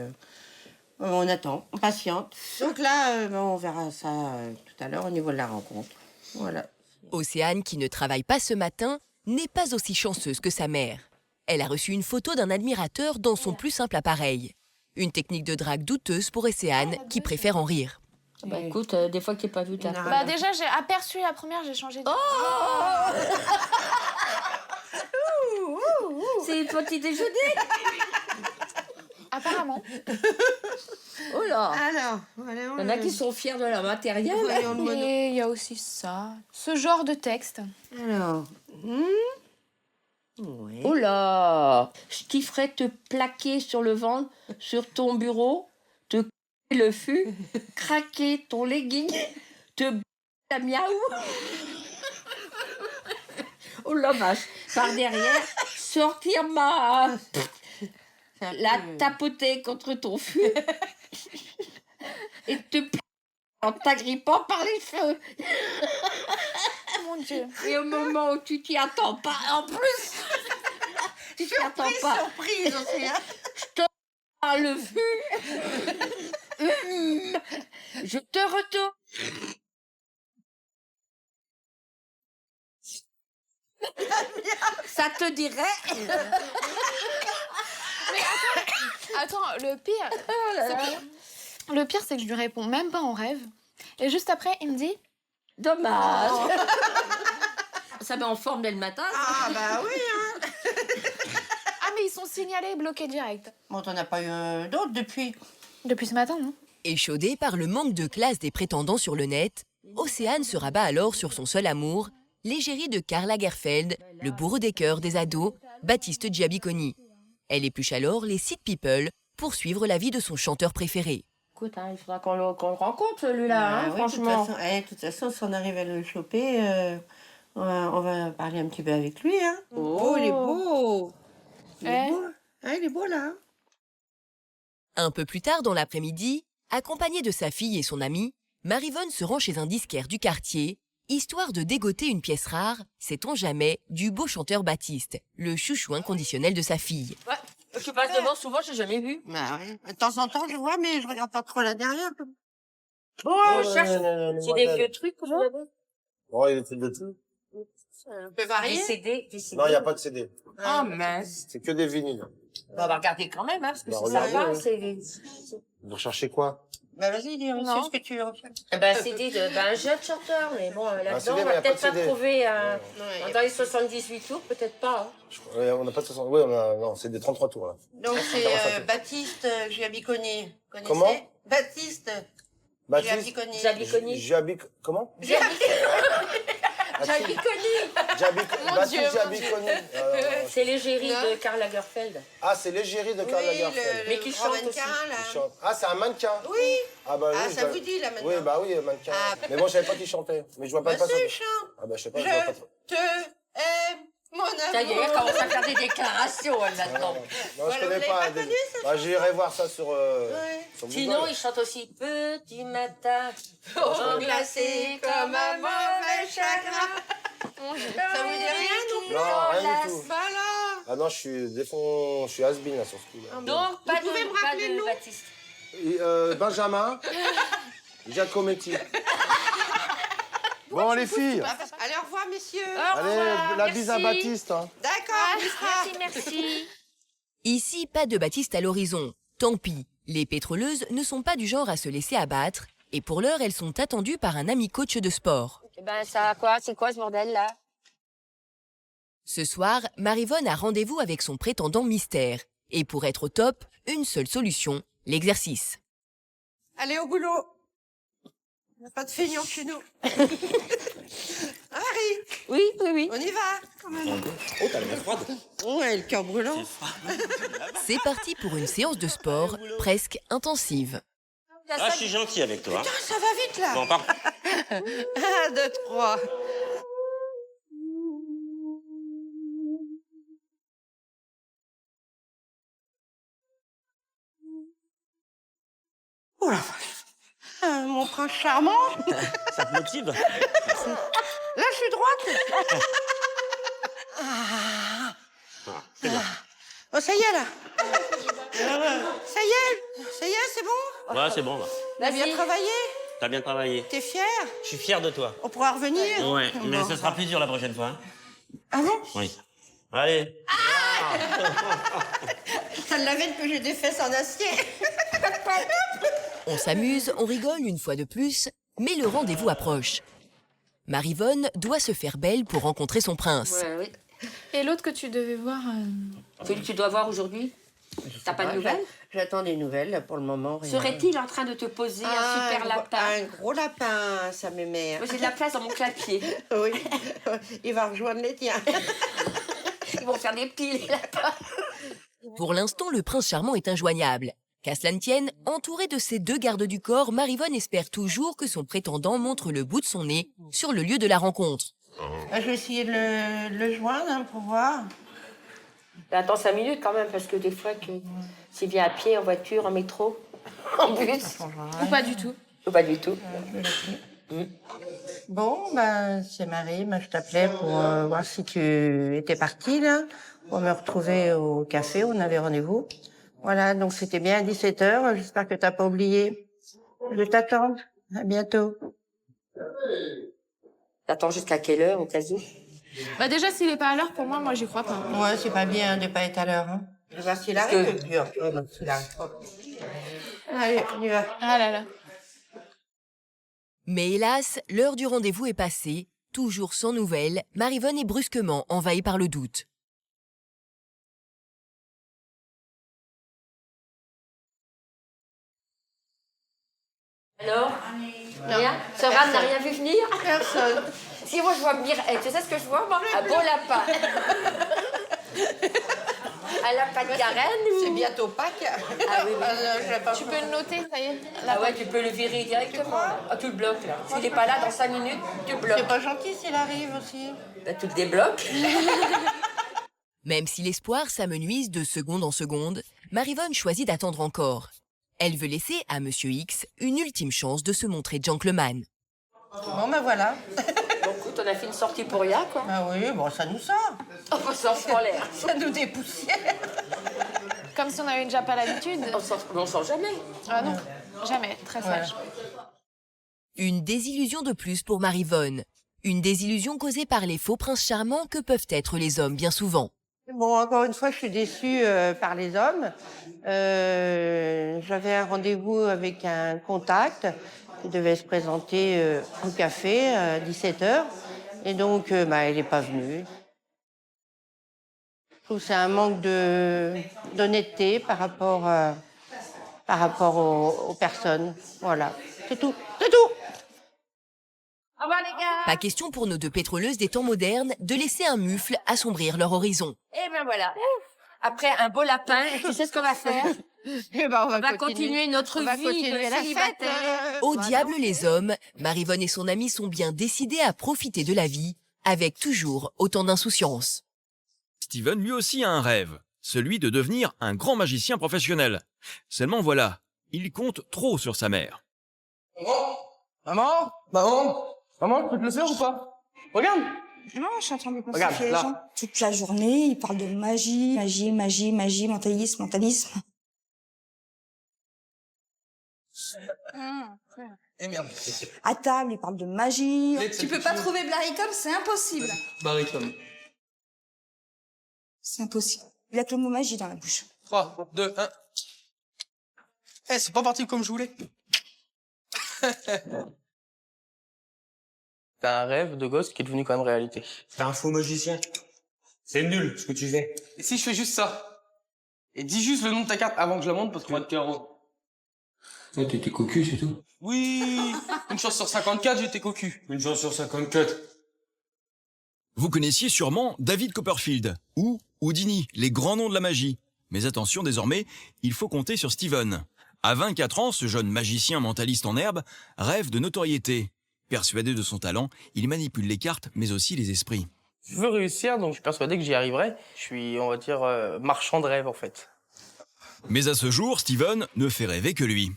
on attend, on patiente. Donc là, on verra ça tout à l'heure au niveau de la rencontre. Voilà. Océane, qui ne travaille pas ce matin, n'est pas aussi chanceuse que sa mère. Elle a reçu une photo d'un admirateur dans son plus simple appareil. Une technique de drague douteuse pour Océane, qui préfère en rire. Bah écoute, des fois que t'es pas vu, t'as... Bah déjà, j'ai aperçu la première, j'ai changé de... C'est petit déjeuner. Apparemment. Oh là. Alors, il y en a qui sont fiers de leur matériel. Et il y a aussi ça, ce genre de texte. Alors... Oui. Oh là. Je kifferais te plaquer sur le ventre, sur ton bureau, te le fût, craquer ton legging, te la miaou. Oh la vache. Par derrière, sortir la tapoter contre ton fût et te en t'agrippant par les cheveux. Mon Dieu. Et au moment où tu t'y attends pas, en plus, tu t'y attends pas. Surprise aussi, hein. Je te le fût. Je te retourne. Ça te dirait? Mais attends, le pire, c'est que je lui réponds même pas en rêve. Et juste après, il me dit... Dommage. Ça met en forme dès le matin. Ah bah oui, hein. Ah mais ils sont signalés, bloqués direct. Bon, t'en as pas eu d'autres depuis? Depuis ce matin, non? Échaudée par le manque de classe des prétendants sur le net, Océane se rabat alors sur son seul amour, l'égérie de Karl Lagerfeld, le bourreau des cœurs des ados, Baptiste Giabiconi. Elle épluche alors les sites People pour suivre la vie de son chanteur préféré. Écoute, il faudra qu'on le rencontre, celui-là, Oui, franchement. De toute façon, si on arrive à le choper, on va parler un petit peu avec lui. Hein. Oh, il est beau. Il est beau. Ah, il est beau, là. Un peu plus tard dans l'après-midi, accompagnée de sa fille et son amie, Marivonne se rend chez un disquaire du quartier, histoire de dégoter une pièce rare, sait-on jamais, du beau chanteur Baptiste, le chouchou inconditionnel de sa fille. Ouais, je passe devant souvent, je n'ai jamais vu. Bah, oui. De temps en temps, je vois, mais je regarde pas trop là derrière. Bon, on cherche. C'est des vieux trucs que vous avez? Oh, il y a des trucs de tout. On peut varier. Des CD. Non, il n'y a pas de CD. Oh mince. C'est que des vinyles. On va regarder quand même, hein, parce que Bah, c'est regardez, sympa. ouais. Vous recherchez quoi? Bah, vas-y, dis, on sait ce que tu recherches. CD d'un jeune chanteur, mais bon, là-dedans, CD, on mais y va a peut-être pas de pas CD. trouver Ouais, dans les 78 tours, peut-être pas. Hein. On n'a pas de 60. Oui, on a. Non, c'est des 33 tours, là. Donc, ça c'est fait. Baptiste Giabiconi. Connaissez? Comment? Baptiste Baptiste. Giabiconi. Comment? Giabiconi. Baptiste Giabiconi. C'est l'égérie de Karl Lagerfeld. Ah, c'est l'égérie de Karl Lagerfeld. Mais qui chante aussi. Il chante. Ah, c'est un mannequin. Oui. Ah, bah, Ah, oui, ça vous dit, là, maintenant? Oui, bah oui, mannequin. Ah. Mais moi, je savais pas qui chantait. Mais je vois pas Bah, ça. si, il chante. Ah, bah, je sais pas, je vois pas. Je te aime, mon amour. Ça y est, elle commence à faire des déclarations, elle, maintenant. Non, Voilà, je connais vous l'avez pas. pas connu, ça, Bah, j'irai voir ça sur. Sur Google. Sinon, il chante aussi Petit matin, Glacé comme un mauvais chagrin. Ça vous dit rien, non? Non, rien du tout. Bah alors. Ah non, je suis has-been là sur ce coup-là. Donc, pas pouvez me rappeler le nom? Baptiste. Et, Benjamin Giacometti. Bon, les filles, Allez, au revoir, messieurs. allez, la bise à Baptiste. Hein. D'accord. Merci. Ici, pas de Baptiste à l'horizon. Tant pis, les pétroleuses ne sont pas du genre à se laisser abattre, et pour l'heure, elles sont attendues par un ami coach de sport. Ben, ça, quoi? C'est quoi ce bordel-là? Ce soir, Marivonne a rendez-vous avec son prétendant mystère. Et pour être au top, une seule solution, l'exercice. Allez, au boulot. Il n'y a pas de feignants chez nous. Harry, Oui. on y va, quand même. Oh, t'as la main froide. Ouais, le cœur brûlant. C'est parti pour une séance de sport presque intensive. Ah, je suis gentil avec toi. Putain, ça va vite, là. Bon, pardon. 1, 2, 3. Oh la vache. mon prince charmant. Ça te motive? Là, je suis droite. Ah. C'est bon. Oh, ça y est, là. Ça y est, c'est bon? Ouais, c'est bon, là. T'as bien travaillé? T'as bien travaillé. T'es fier? Je suis fier de toi. On pourra revenir? Ouais, mais Bon. ce sera plus dur la prochaine fois. Hein. Ah bon? Oui. Allez. Ça l'avait que j'ai des fesses en acier. On s'amuse, on rigole une fois de plus, mais le rendez-vous approche. Marivonne doit se faire belle pour rencontrer son prince. Ouais, oui. Et l'autre que tu devais voir... Celui que tu dois voir aujourd'hui, t'as pas de nouvelles? J'attends des nouvelles, là, pour le moment. Rien. Serait-il en train de te poser un super lapin? Un gros lapin, ça m'émère. Moi, j'ai de la place dans mon clapier. Oui, il va rejoindre les tiens. Ils vont faire des petits, les lapins. Pour l'instant, le prince charmant est injoignable. Qu'à cela ne tienne, entouré de ses 2 gardes du corps, Marivonne espère toujours que son prétendant montre le bout de son nez sur le lieu de la rencontre. Je vais essayer de le joindre hein, pour voir. Attends 5 minutes quand même, parce que des fois, s'il vient à pied, en voiture, en métro, en bus. Ou pas du tout? Ou pas du tout. Bon, ben, c'est Marie. Ben, je t'appelais pour voir si tu étais partie, là, pour me retrouver au café. On avait rendez-vous. Voilà, donc c'était bien à 17h. J'espère que t'as pas oublié. Je t'attends. À bientôt. T'attends jusqu'à quelle heure, au cas où? Bah déjà, s'il est pas à l'heure, pour moi, j'y crois pas. Ouais, c'est pas bien de pas être à l'heure. Hein. Je vais voir s'il arrive. S'il arrive. Allez, on y va. Ah là là. Mais hélas, l'heure du rendez-vous est passée. Toujours sans nouvelles, Marivonne est brusquement envahie par le doute. Alors? Rien? Soran n'a rien vu venir? Personne. Si moi je vois venir, tu sais ce que je vois moi? Un beau lapin. Un lapin de Garenne ou... C'est bientôt Pâques. Ah oui, oui. Tu peux le noter, ça y est. Ah ouais, tu peux le virer directement. Ah, tu le bloques là. S'il n'est pas là dans 5 minutes, tu le bloques. C'est pas gentil s'il arrive aussi. Bah, tu le débloques. Même si l'espoir s'amenuise de seconde en seconde, Marivonne choisit d'attendre encore. Elle veut laisser à Monsieur X une ultime chance de se montrer gentleman. Bon, ben voilà. Bon, écoute, on a fait une sortie pour rien, quoi. Ah oui, bon, ça nous sort. Oh, ça en prend l'air. Ça nous dépoussière. Comme si on avait déjà pas l'habitude. On sort jamais. Ah non, jamais. Très sage. Une désillusion de plus pour Marivonne. Une désillusion causée par les faux princes charmants que peuvent être les hommes bien souvent. Bon, encore une fois, je suis déçue par les hommes. J'avais un rendez-vous avec un contact qui devait se présenter au café à 17h. Et donc, il n'est pas venu. Je trouve que c'est un manque d'honnêteté par rapport aux personnes. Voilà, c'est tout. C'est tout. Au revoir les gars. Pas question pour nos 2 pétroleuses des temps modernes de laisser un mufle assombrir leur horizon. Et bien voilà. Après un beau lapin, tu sais ce qu'on va faire? Eh ben, On va continuer notre vie de célibataire. Au diable les hommes, Marivonne et son ami sont bien décidés à profiter de la vie, avec toujours autant d'insouciance. Steven lui aussi a un rêve, celui de devenir un grand magicien professionnel. Seulement voilà, il compte trop sur sa mère. Maman? Maman, je peux te le faire ou pas? Regarde! Non, je suis en train de Regarde, constituer les là. gens. Toute la journée, ils parlent de magie, mentalisme. Eh merde. À table, ils parlent de magie. Tu peux pas trouver Blaricom, c'est impossible. Barricade. C'est impossible. Il a que le mot magie dans la bouche. 3, 2, 1. Eh, c'est pas parti comme je voulais. T'as un rêve de gosse qui est devenu quand même réalité. T'es un faux magicien. C'est nul ce que tu fais. Et si je fais juste ça? Et dis juste le nom de ta carte avant que je la montre parce que... 3 de carreau. Ouais, t'étais cocu, c'est tout. Oui. Une chance sur 54, j'étais cocu. Une chance sur 54. Vous connaissiez sûrement David Copperfield ou Houdini, les grands noms de la magie. Mais attention désormais, il faut compter sur Steven. À 24 ans, ce jeune magicien mentaliste en herbe rêve de notoriété. Persuadé de son talent, il manipule les cartes, mais aussi les esprits. Je veux réussir, donc je suis persuadé que j'y arriverai. Je suis, on va dire, marchand de rêve, en fait. Mais à ce jour, Steven ne fait rêver que lui.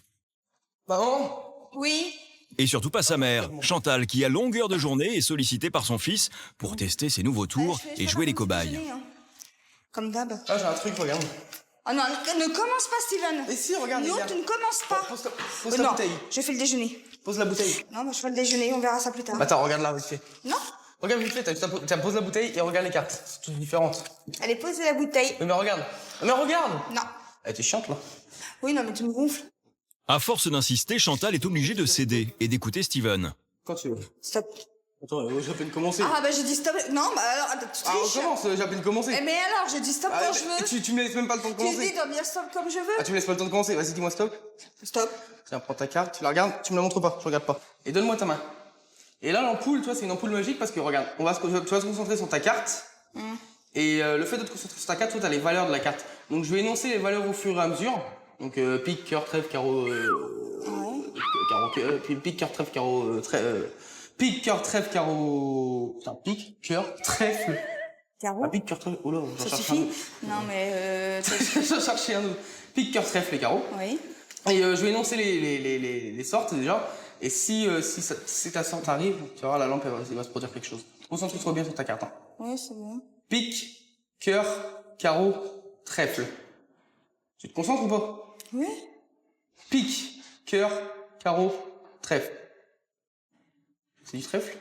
Maman, Oui. Et surtout pas sa mère, Chantal, qui à longueur de journée est sollicitée par son fils pour tester ses nouveaux tours et jouer les cobayes. Comme d'hab. Ah, j'ai un truc, regarde. Oh non, ne commence pas, Steven. Et si, regarde, Non, regarde. tu ne commences pas. Pose la non, bouteille. je fais le déjeuner. Pose la bouteille. Non, je fais le déjeuner, on verra ça plus tard. Attends, regarde là, vite fait. Non. Regarde vite fait, tiens, pose la bouteille et regarde les cartes. C'est toutes différentes. Allez, posez la bouteille. Mais regarde. Mais regarde. Non. Elle était chiante, là. Oui, non, mais tu me gonfles. À force d'insister, Chantal est obligée de céder et d'écouter Steven. Quand tu veux. Stop. Attends, j'ai à peine commencé. Ah, bah, j'ai dit stop. Non, bah, alors, attends, tu Ah, on triches. commence, j'ai à peine commencé. Eh, mais alors, j'ai dit stop Ah, quand mais je veux. tu me laisses même pas le temps de Tu commencer. dis de dire stop comme je veux. Ah, tu me laisses pas le temps de commencer. Vas-y, dis-moi stop. Stop. Tiens, prends ta carte, tu la regardes, tu me la montres pas, je regarde pas. Et donne-moi ta main. Et là, l'ampoule, tu vois, c'est une ampoule magique parce que, regarde, tu vas se concentrer sur ta carte. Et le fait de te concentrer sur ta carte, tu vois, t'as les valeurs de la carte. Donc, je vais énoncer les valeurs au fur et à mesure. Donc, pique, cœur, trèfle, carreau... pique, cœur, trèfle, carreau... pique, cœur, trèfle, carreau... Putain, pique, cœur, trèfle... Carreau. Ah, pique, cœur, trèfle... Oh là, j'en Ça cherche suffit. un autre. Non, mais. J'en cherchais un autre. Pique, cœur, trèfle, les carreaux. Oui. Et je vais énoncer les sortes déjà. Et si ta sorte arrive, tu vas voir, la lampe elle va se produire quelque chose. Concentre-toi bien sur ta carte. Hein. Oui, c'est bon. Pique, cœur, carreau, trèfle. Tu te concentres ou pas? Oui. Pique, cœur, carreau, trèfle. C'est du trèfle?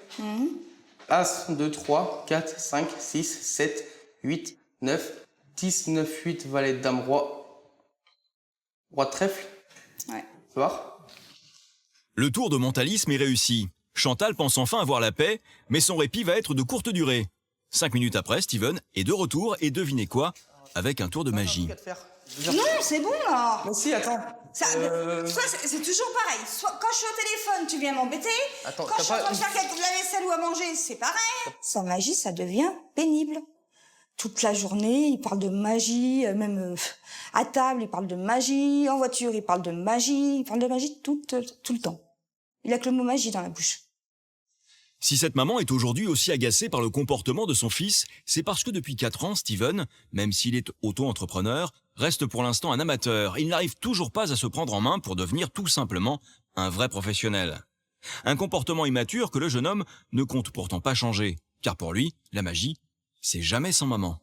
As, 2, 3, 4, 5, 6, 7, 8, 9, 10, 9, 8, valet, dame, roi. Roi de trèfle. Ouais. Tu vas voir? Le tour de mentalisme est réussi. Chantal pense enfin avoir la paix, mais son répit va être de courte durée. 5 minutes après, Steven est de retour et devinez quoi? Avec un tour de magie. Non, c'est bon là. Mais si, attends. Soit c'est toujours pareil. Soit quand je suis au téléphone, tu viens m'embêter. Attends, quand je suis en train de faire quelque chose de la vaisselle ou à manger, c'est pareil. Sa magie, ça devient pénible. Toute la journée, il parle de magie, même à table, il parle de magie, en voiture, il parle de magie, tout le temps. Il a que le mot magie dans la bouche. Si cette maman est aujourd'hui aussi agacée par le comportement de son fils, c'est parce que depuis 4 ans, Steven, même s'il est auto-entrepreneur, reste pour l'instant un amateur. Il n'arrive toujours pas à se prendre en main pour devenir tout simplement un vrai professionnel. Un comportement immature que le jeune homme ne compte pourtant pas changer, car pour lui, la magie, c'est jamais sans maman.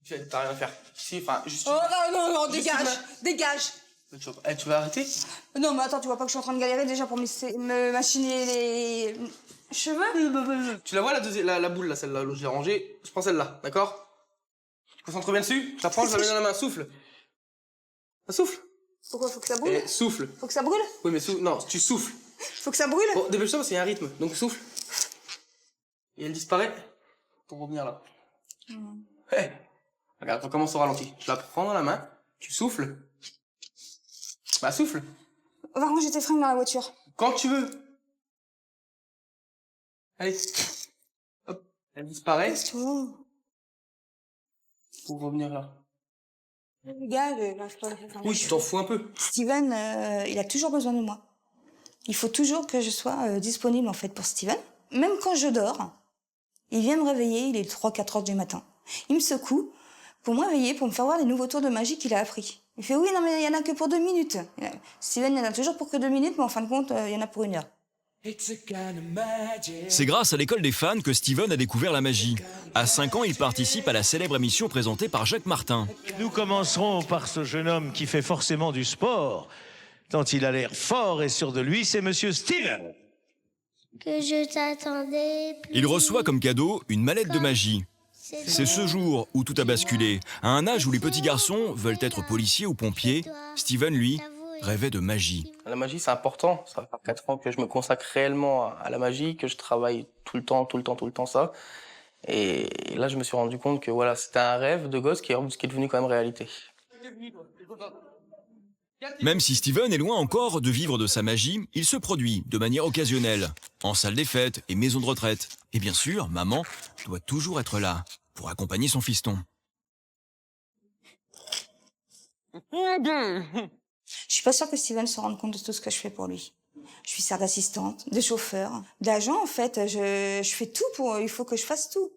T'as rien à faire. Si, enfin, juste... Oh non, juste dégage, une dégage. Tu vas arrêter? Non, mais attends, tu vois pas que je suis en train de galérer déjà pour me machiner les cheveux? Tu la vois la boule là, celle-là, je l'ai rangée. Je prends celle-là, d'accord? Tu te concentres bien dessus? Je la prends, je la mets dans la main, souffle. Ça souffle? Pourquoi faut que ça brûle? Et souffle. Faut que ça brûle? Oui, mais non, tu souffles. Faut que ça brûle? Bon, dépêche-toi parce qu'il y a un rythme, donc souffle. Et elle disparaît pour revenir là. Hey. Regarde, on commence au ralenti. Je la prends dans la main, tu souffles. Bah, souffle. Va ranger tes fringues dans la voiture. Quand tu veux. Allez. Hop. Elle disparaît. Pour revenir là. Oui, tu t'en fous un peu. Steven, il a toujours besoin de moi. Il faut toujours que je sois disponible en fait pour Steven. Même quand je dors, il vient me réveiller, il est 3-4 heures du matin. Il me secoue pour me réveiller, pour me faire voir les nouveaux tours de magie qu'il a appris. Il fait oui, non mais il y en a que pour 2 minutes. Steven, il y en a toujours pour que 2 minutes, mais en fin de compte, il y en a pour 1 heure. C'est grâce à l'école des fans que Steven a découvert la magie. À 5 ans, il participe à la célèbre émission présentée par Jacques Martin. Nous commencerons par ce jeune homme qui fait forcément du sport. Tant il a l'air fort et sûr de lui, c'est Monsieur Steven. Que je t'attendais. Il reçoit comme cadeau une mallette de magie. C'est ce jour où tout a basculé. À un âge où les petits garçons veulent être policiers ou pompiers, Steven, lui, rêvait de magie. La magie, c'est important. Ça fait 4 ans que je me consacre réellement à la magie, que je travaille tout le temps ça. Et là, je me suis rendu compte que voilà, c'était un rêve de gosse qui est devenu quand même réalité. Même si Steven est loin encore de vivre de sa magie, il se produit de manière occasionnelle, en salle des fêtes et maison de retraite. Et bien sûr, maman doit toujours être là pour accompagner son fiston. Je suis pas sûre que Steven se rende compte de tout ce que je fais pour lui. Je suis sert d'assistante, de chauffeur, d'agent en fait. Je fais tout il faut que je fasse tout.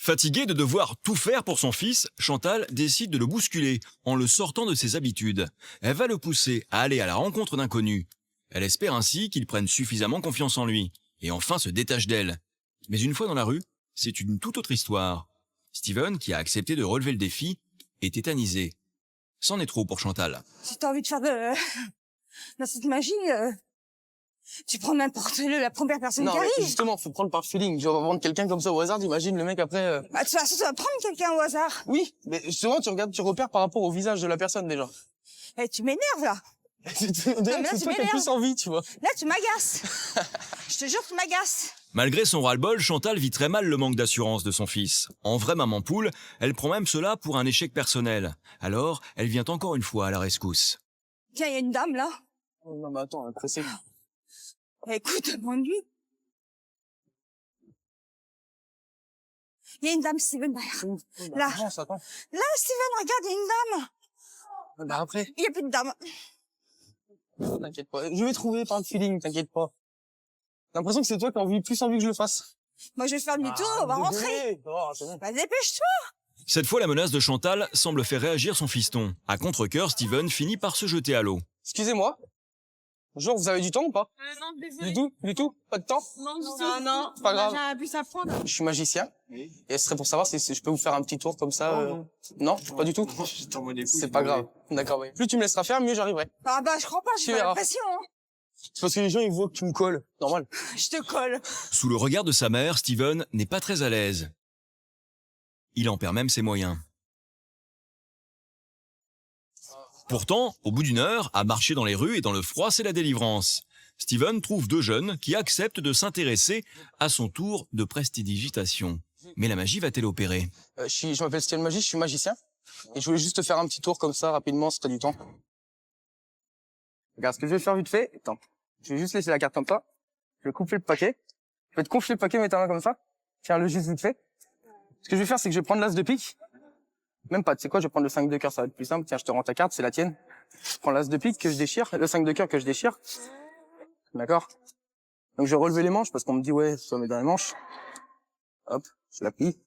Fatiguée de devoir tout faire pour son fils, Chantal décide de le bousculer en le sortant de ses habitudes. Elle va le pousser à aller à la rencontre d'inconnus. Elle espère ainsi qu'il prenne suffisamment confiance en lui et enfin se détache d'elle. Mais une fois dans la rue, c'est une toute autre histoire. Steven, qui a accepté de relever le défi, est tétanisé. C'en est trop pour Chantal. Si t'as envie de faire de cette magie, tu prends la première personne Non, qui mais arrive. justement, faut prendre par feeling. Je vais prendre quelqu'un comme ça au hasard, t'imagines le mec après... Bah, de toute façon, tu vas prendre quelqu'un au hasard. Oui, mais justement, tu repères par rapport au visage de la personne déjà. Eh, tu m'énerves, là. C'est toi qui as plus envie, tu vois. Là, tu m'agaces. Je te jure, tu m'agaces. Malgré son ras-le-bol, Chantal vit très mal le manque d'assurance de son fils. En vraie maman poule, elle prend même cela pour un échec personnel. Alors, elle vient encore une fois à la rescousse. Tiens, il y a une dame, là. Oh, non, mais attends, pressé. Écoute, demande-lui. Il y a une dame, Steven, derrière. Là. Là, Steven, regarde, il y a une dame. Bah après. Il n'y a plus de dame. T'inquiète pas. Je vais trouver par le feeling, t'inquiète pas. J'ai l'impression que c'est toi qui as plus envie que je le fasse. Moi, je vais faire demi-tour, on va rentrer. Oh, c'est bon. Bah, dépêche-toi. Cette fois, la menace de Chantal semble faire réagir son fiston. À contre-cœur, Steven finit par se jeter à l'eau. Excusez-moi. Bonjour, vous avez du temps ou pas? Non, désolé. Du tout? Pas de temps? Non. Pas grave. J'ai un bus à prendre. Je suis magicien. Et ce serait pour savoir si je peux vous faire un petit tour comme ça. Non, pas du tout. C'est pas grave. D'accord, oui. Plus tu me laisseras faire, mieux j'arriverai. Ah bah, je crois pas, j'ai pas l'impression. Hein. C'est parce que les gens, ils voient que tu me colles. Normal. Je te colle. Sous le regard de sa mère, Steven n'est pas très à l'aise. Il en perd même ses moyens. Pourtant, au bout d'une heure, à marcher dans les rues et dans le froid, c'est la délivrance. Steven trouve deux jeunes qui acceptent de s'intéresser à son tour de prestidigitation. Mais la magie va-t-elle opérer? Je m'appelle Steven Magie, je suis magicien. Et je voulais juste te faire un petit tour comme ça, rapidement, si t'as du temps. Regarde, ce que je vais faire vite fait. Attends. Je vais juste laisser la carte comme ça. Je vais couper le paquet. Je vais te confier le paquet, mets ta main comme ça. Tiens-le juste vite fait. Ce que je vais faire, c'est que je vais prendre l'as de pique. Même pas, tu sais quoi, je vais prendre le 5 de cœur, ça va être plus simple. Tiens, je te rends ta carte, c'est la tienne. Je prends l'as de pique que je déchire, le 5 de cœur que je déchire. D'accord? Donc je vais relever les manches parce qu'on me dit, ouais, ça met dans les manches. Hop, je la plie.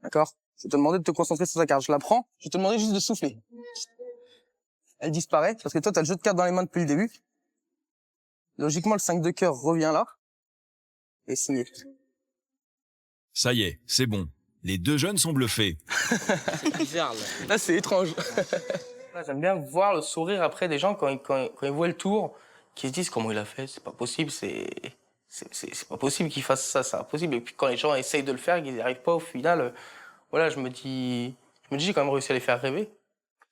D'accord? Je vais te demander de te concentrer sur ta carte. Je la prends, je vais te demander juste de souffler. Elle disparaît parce que toi, t'as le jeu de cartes dans les mains depuis le début. Logiquement, le 5 de cœur revient là. Et signé. Ça y est, c'est bon. Les deux jeunes sont bluffés. Là, c'est étrange. J'aime bien voir le sourire après des gens quand ils voient le tour, qui se disent comment il a fait, c'est pas possible, c'est pas possible qu'il fasse ça, c'est impossible. Et puis quand les gens essayent de le faire, qu'ils n'y arrivent pas au final, voilà, je me dis, j'ai quand même réussi à les faire rêver.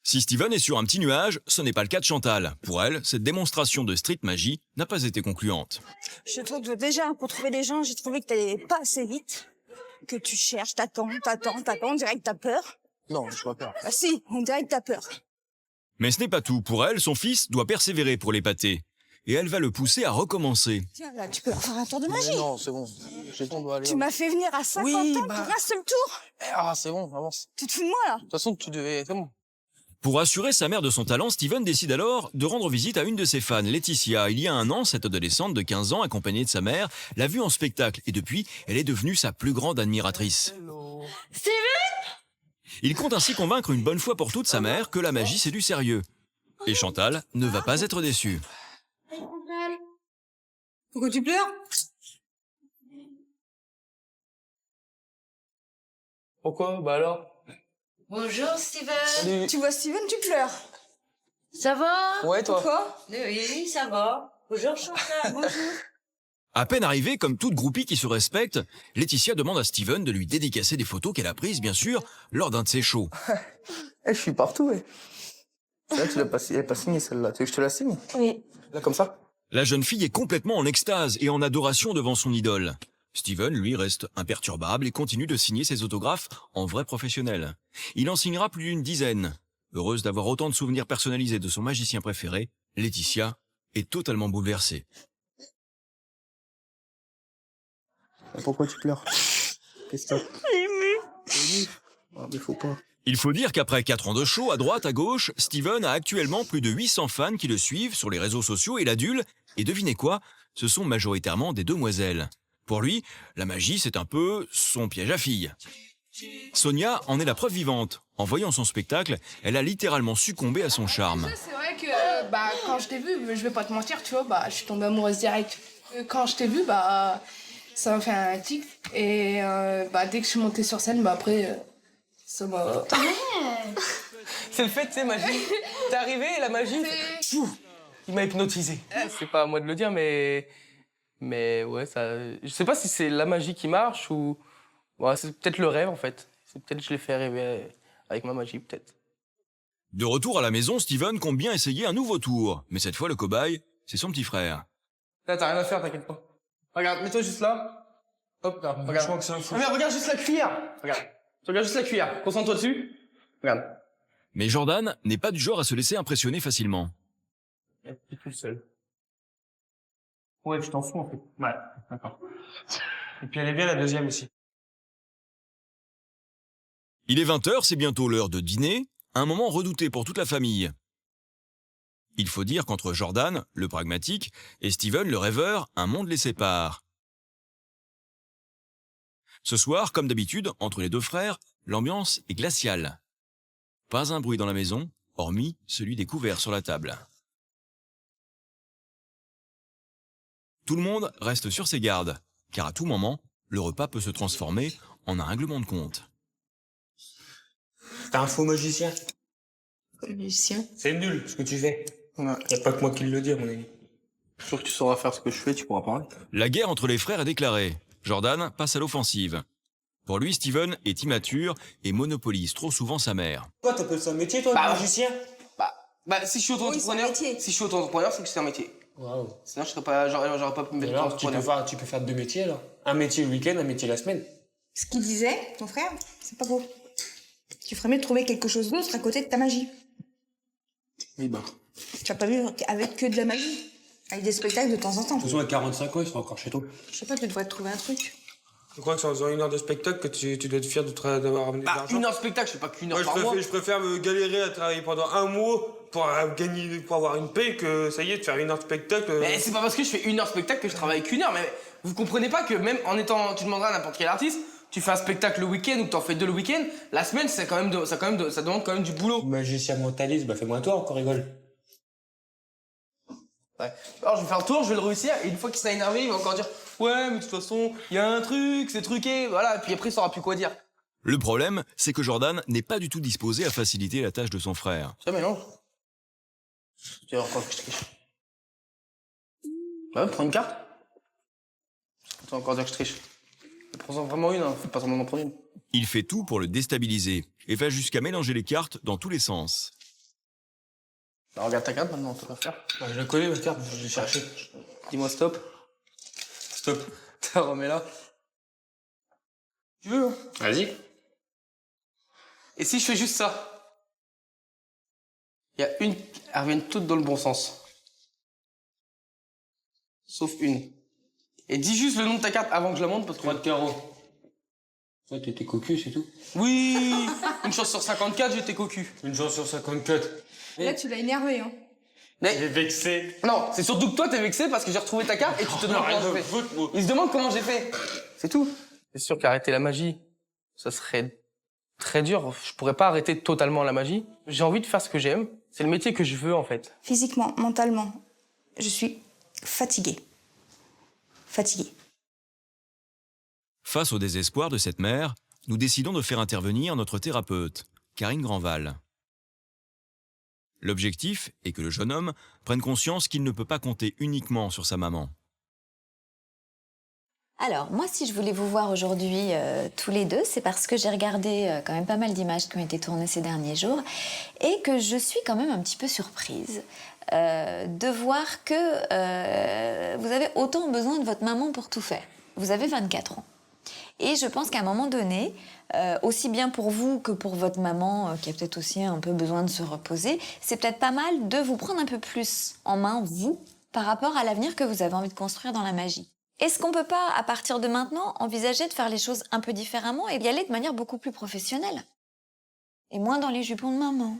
Si Steven est sur un petit nuage, ce n'est pas le cas de Chantal. Pour elle, cette démonstration de street magie n'a pas été concluante. Je trouve que déjà, pour trouver les gens, j'ai trouvé que t'allais pas assez vite. Que tu cherches, t'attends, on dirait que t'as peur. Non, je pas peur. Ah si, on dirait que t'as peur. Mais ce n'est pas tout. Pour elle, son fils doit persévérer pour l'épater. Et elle va le pousser à recommencer. Tiens, là, tu peux leur faire un tour de magie. Mais non, c'est bon. J'ai le temps de aller. Tu m'as fait venir à 50 ans pour un seul tour. Ah, c'est bon, avance. Tu te fous de moi, là? De toute façon, tu devais... C'est bon. Pour assurer sa mère de son talent, Steven décide alors de rendre visite à une de ses fans, Laetitia. Il y a un an, cette adolescente de 15 ans, accompagnée de sa mère, l'a vue en spectacle. Et depuis, elle est devenue sa plus grande admiratrice. Steven! Il compte ainsi convaincre une bonne fois pour toutes sa mère que la magie, c'est du sérieux. Et Chantal ne va pas être déçue. Pourquoi tu pleures? Pourquoi? Bah alors? Bonjour Steven. Salut. Tu vois Steven, tu pleures. Ça va? Ouais, toi? Pourquoi? Oui, ça va. Bonjour Chantal. Bonjour. À peine arrivée, comme toute groupie qui se respecte, Laetitia demande à Steven de lui dédicacer des photos qu'elle a prises, bien sûr, lors d'un de ses shows. Je suis partout, ouais. Là, tu l'as pas, elle est pas signée, celle-là. Tu veux que je te la signe? Oui. Là, comme ça? La jeune fille est complètement en extase et en adoration devant son idole. Steven, lui, reste imperturbable et continue de signer ses autographes en vrai professionnel. Il en signera plus d'une dizaine. Heureuse d'avoir autant de souvenirs personnalisés de son magicien préféré, Laetitia est totalement bouleversée. Pourquoi tu pleures? Qu'est-ce que t'as? Oh, mais faut pas. Il faut dire qu'après 4 ans de show, à droite, à gauche, Steven a actuellement plus de 800 fans qui le suivent sur les réseaux sociaux et l'adulent. Et devinez quoi? Ce sont majoritairement des demoiselles. Pour lui, la magie, c'est un peu son piège à filles. Sonia en est la preuve vivante. En voyant son spectacle, elle a littéralement succombé à son charme. C'est vrai que Quand je t'ai vu, je vais pas te mentir, tu vois, je suis tombée amoureuse direct. Quand je t'ai vu, ça m'a fait un tic. Et dès que je suis montée sur scène, après, ça m'a... C'est le fait, tu sais, magie. T'es arrivé et la magie, pouf, il m'a hypnotisé. C'est pas à moi de le dire, mais ouais, ça... Je sais pas si c'est la magie qui marche ou... Ouais, c'est peut-être le rêve, en fait. C'est peut-être que je l'ai fait rêver avec ma magie, peut-être. De retour à la maison, Steven compte bien essayer un nouveau tour. Mais cette fois, le cobaye, c'est son petit frère. Là, t'as rien à faire, t'inquiète pas. Regarde, mets-toi juste là. Hop, là, regarde. Je crois que c'est un fou. Regarde juste la cuillère. Regarde. Tu regardes juste la cuillère. Concentre-toi dessus. Regarde. Mais Jordan n'est pas du genre à se laisser impressionner facilement. Elle est tout seul. Ouais, je t'en fous, en fait. Ouais, d'accord. Et puis elle est bien, la deuxième aussi. Il est 20h, c'est bientôt l'heure de dîner, un moment redouté pour toute la famille. Il faut dire qu'entre Jordan, le pragmatique, et Steven, le rêveur, un monde les sépare. Ce soir, comme d'habitude, entre les deux frères, l'ambiance est glaciale. Pas un bruit dans la maison, hormis celui des couverts sur la table. Tout le monde reste sur ses gardes, car à tout moment, le repas peut se transformer en un règlement de compte. T'es un faux magicien. Magicien. C'est nul ce que tu fais. Y a pas que moi qui le dis, à mon avis. Je suis sûr que tu sauras faire ce que je fais, tu pourras parler. La guerre entre les frères est déclarée. Jordan passe à l'offensive. Pour lui, Steven est immature et monopolise trop souvent sa mère. Toi, t'appelles ça un métier, toi, magicien? Si je suis auto-entrepreneur, c'est que c'est un métier. Waouh. Sinon, j'aurais pas pu me mettre auto-entrepreneur. Tu peux faire deux métiers, alors. Un métier le week-end, un métier la semaine. Ce qu'il disait, ton frère, c'est pas beau. Tu ferais mieux de trouver quelque chose d'autre à côté de ta magie. Oui, Tu vas pas vivre avec que de la magie. Avec des spectacles de temps en temps. De toute façon, à 45 ans, il sera encore chez toi. Je sais pas, tu devrais te trouver un truc. Je crois que c'est en faisant 1 heure de spectacle que tu dois être fier d'avoir ramené de l'argent. 1 heure de spectacle, je fais pas qu'une heure par mois. Je préfère me galérer à travailler pendant un mois pour avoir une paye que, ça y est, de faire 1 heure de spectacle. Mais c'est pas parce que je fais 1 heure de spectacle que je travaille qu'1 heure. Mais vous comprenez pas que même en étant... Tu demanderas à n'importe quel artiste, tu fais un spectacle le week-end ou que t'en fais 2 le week-end, la semaine, ça demande quand même du boulot. Magicien mentaliste, fais-moi un tour, encore rigole. Ouais. Alors je vais faire le tour, je vais le réussir, et une fois qu'il sera énervé, il va encore dire « Ouais, mais de toute façon, il y a un truc, c'est truqué, voilà. » Et puis après, il saura plus quoi dire. Le problème, c'est que Jordan n'est pas du tout disposé à faciliter la tâche de son frère. Ça mélange. Tu vas encore que je triche. Bah, prends une carte. Tu vas encore dire que je triche. Prends-en vraiment une, hein. Faut pas semblant d'en prendre une. Il fait tout pour le déstabiliser et va jusqu'à mélanger les cartes dans tous les sens. Bah, regarde ta carte maintenant, tu vas faire. Je la connais, ma carte, je l'ai cherchée. Dis-moi stop. Stop. T'as remets-la. Tu veux, hein? Vas-y. Et si je fais juste ça? Il y a une... Elles reviennent toutes dans le bon sens. Sauf une. Et dis juste le nom de ta carte avant que je la montre parce que... 3 de carreau. Ça, t'étais cocu, c'est tout? Oui. Une chance sur 54, j'étais cocu. Une chance sur 54. Là, tu l'as énervé, hein. Mais... J'ai vexé. Non, c'est surtout que toi, t'es vexé parce que j'ai retrouvé ta carte et tu te demandes comment j'ai fait. Il se demande comment j'ai fait. C'est tout. C'est sûr qu'arrêter la magie, ça serait très dur. Je pourrais pas arrêter totalement la magie. J'ai envie de faire ce que j'aime. C'est le métier que je veux, en fait. Physiquement, mentalement, je suis fatiguée. Fatiguée. Face au désespoir de cette mère, nous décidons de faire intervenir notre thérapeute, Karine Grandval. L'objectif est que le jeune homme prenne conscience qu'il ne peut pas compter uniquement sur sa maman. Alors, moi, si je voulais vous voir aujourd'hui tous les deux, c'est parce que j'ai regardé quand même pas mal d'images qui ont été tournées ces derniers jours et que je suis quand même un petit peu surprise de voir que vous avez autant besoin de votre maman pour tout faire. Vous avez 24 ans. Et je pense qu'à un moment donné, aussi bien pour vous que pour votre maman, qui a peut-être aussi un peu besoin de se reposer, c'est peut-être pas mal de vous prendre un peu plus en main, vous, par rapport à l'avenir que vous avez envie de construire dans la magie. Est-ce qu'on peut pas, à partir de maintenant, envisager de faire les choses un peu différemment et d'y aller de manière beaucoup plus professionnelle? Et moins dans les jupons de maman.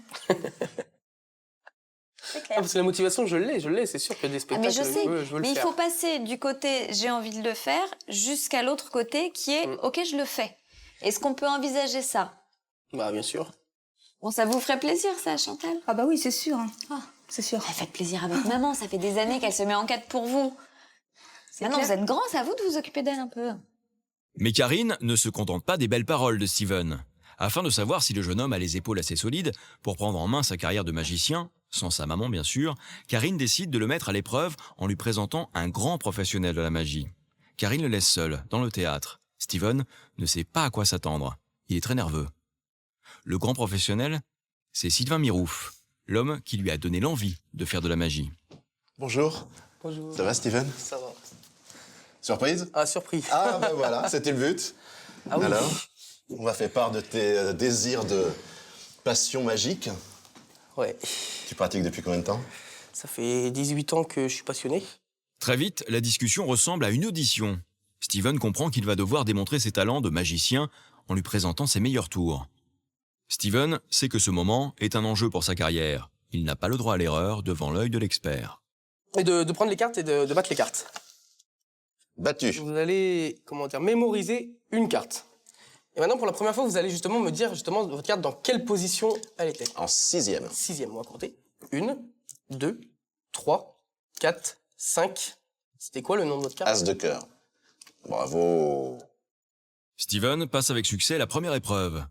C'est clair. Ah, parce que la motivation, je l'ai, c'est sûr qu'il y a des spectacles, mais je sais, je veux le faire. mais il faut passer du côté « j'ai envie de le faire » jusqu'à l'autre côté qui est « ok, je le fais ». Est-ce qu'on peut envisager ça? Bah, bien sûr. Bon, ça vous ferait plaisir, ça, Chantal? Ah bah oui, c'est sûr. Hein. Ah. c'est sûr. Faites plaisir à votre maman, ça fait des années qu'elle se met en quête pour vous. Maintenant, clair. vous êtes grand, c'est à vous de vous occuper d'elle un peu. Mais Karine ne se contente pas des belles paroles de Steven. Afin de savoir si le jeune homme a les épaules assez solides pour prendre en main sa carrière de magicien, sans sa maman bien sûr, Karine décide de le mettre à l'épreuve en lui présentant un grand professionnel de la magie. Karine le laisse seul, dans le théâtre. Steven ne sait pas à quoi s'attendre. Il est très nerveux. Le grand professionnel, c'est Sylvain Mirouf, l'homme qui lui a donné l'envie de faire de la magie. Bonjour. Bonjour. Ça va, Steven? Ça va. Surprise? Ah, surprise. Ah, ben voilà, c'était le but. Ah oui. Alors, on m'a fait part de tes désirs de passion magique. Ouais. Tu pratiques depuis combien de temps? Ça fait 18 ans que je suis passionné. Très vite, la discussion ressemble à une audition. Steven comprend qu'il va devoir démontrer ses talents de magicien en lui présentant ses meilleurs tours. Steven sait que ce moment est un enjeu pour sa carrière. Il n'a pas le droit à l'erreur devant l'œil de l'expert. Et de prendre les cartes et de battre les cartes. Battu. Vous allez, mémoriser une carte. Et maintenant, pour la première fois, vous allez justement me dire, votre carte, dans quelle position elle était. En 6e. 6e, on va compter. 1, 2, 3, 4, 5. C'était quoi le nom de votre carte? As de cœur. Bravo. Steven passe avec succès la première épreuve.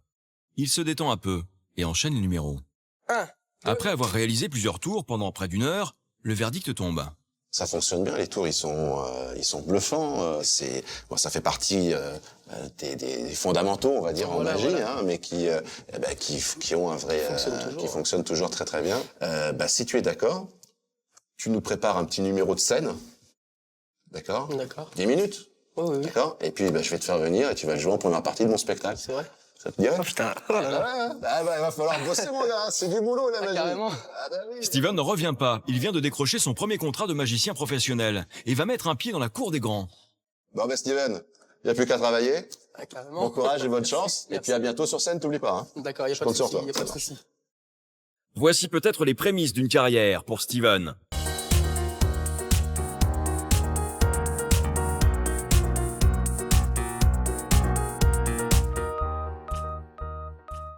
Il se détend un peu et enchaîne les numéros. 1. Après avoir réalisé plusieurs tours pendant près d'une heure, le verdict tombe. Ça fonctionne bien, les tours, ils sont bluffants. Ça fait partie des fondamentaux, on va dire, en magie, hein, mais qui ont un vrai, qui fonctionnent toujours très très bien. Si tu es d'accord, tu nous prépares un petit numéro de scène, d'accord? D'accord. 10 minutes. Oui. D'accord. Et puis, je vais te faire venir et tu vas le jouer en première partie de mon spectacle. C'est vrai? Ça te dirait? Oh putain. Oh là là. Il va falloir bosser, mon gars. C'est du boulot, la magie. Carrément. Steven ne revient pas. Il vient de décrocher son premier contrat de magicien professionnel et va mettre un pied dans la cour des grands. Bon, Steven, il n'y a plus qu'à travailler. Ah, carrément. Bon courage et bonne chance. Et puis à bientôt sur scène, t'oublies pas. Hein. D'accord, il n'y a Je compte sur toi. pas de souci. Voici peut-être les prémices d'une carrière pour Steven.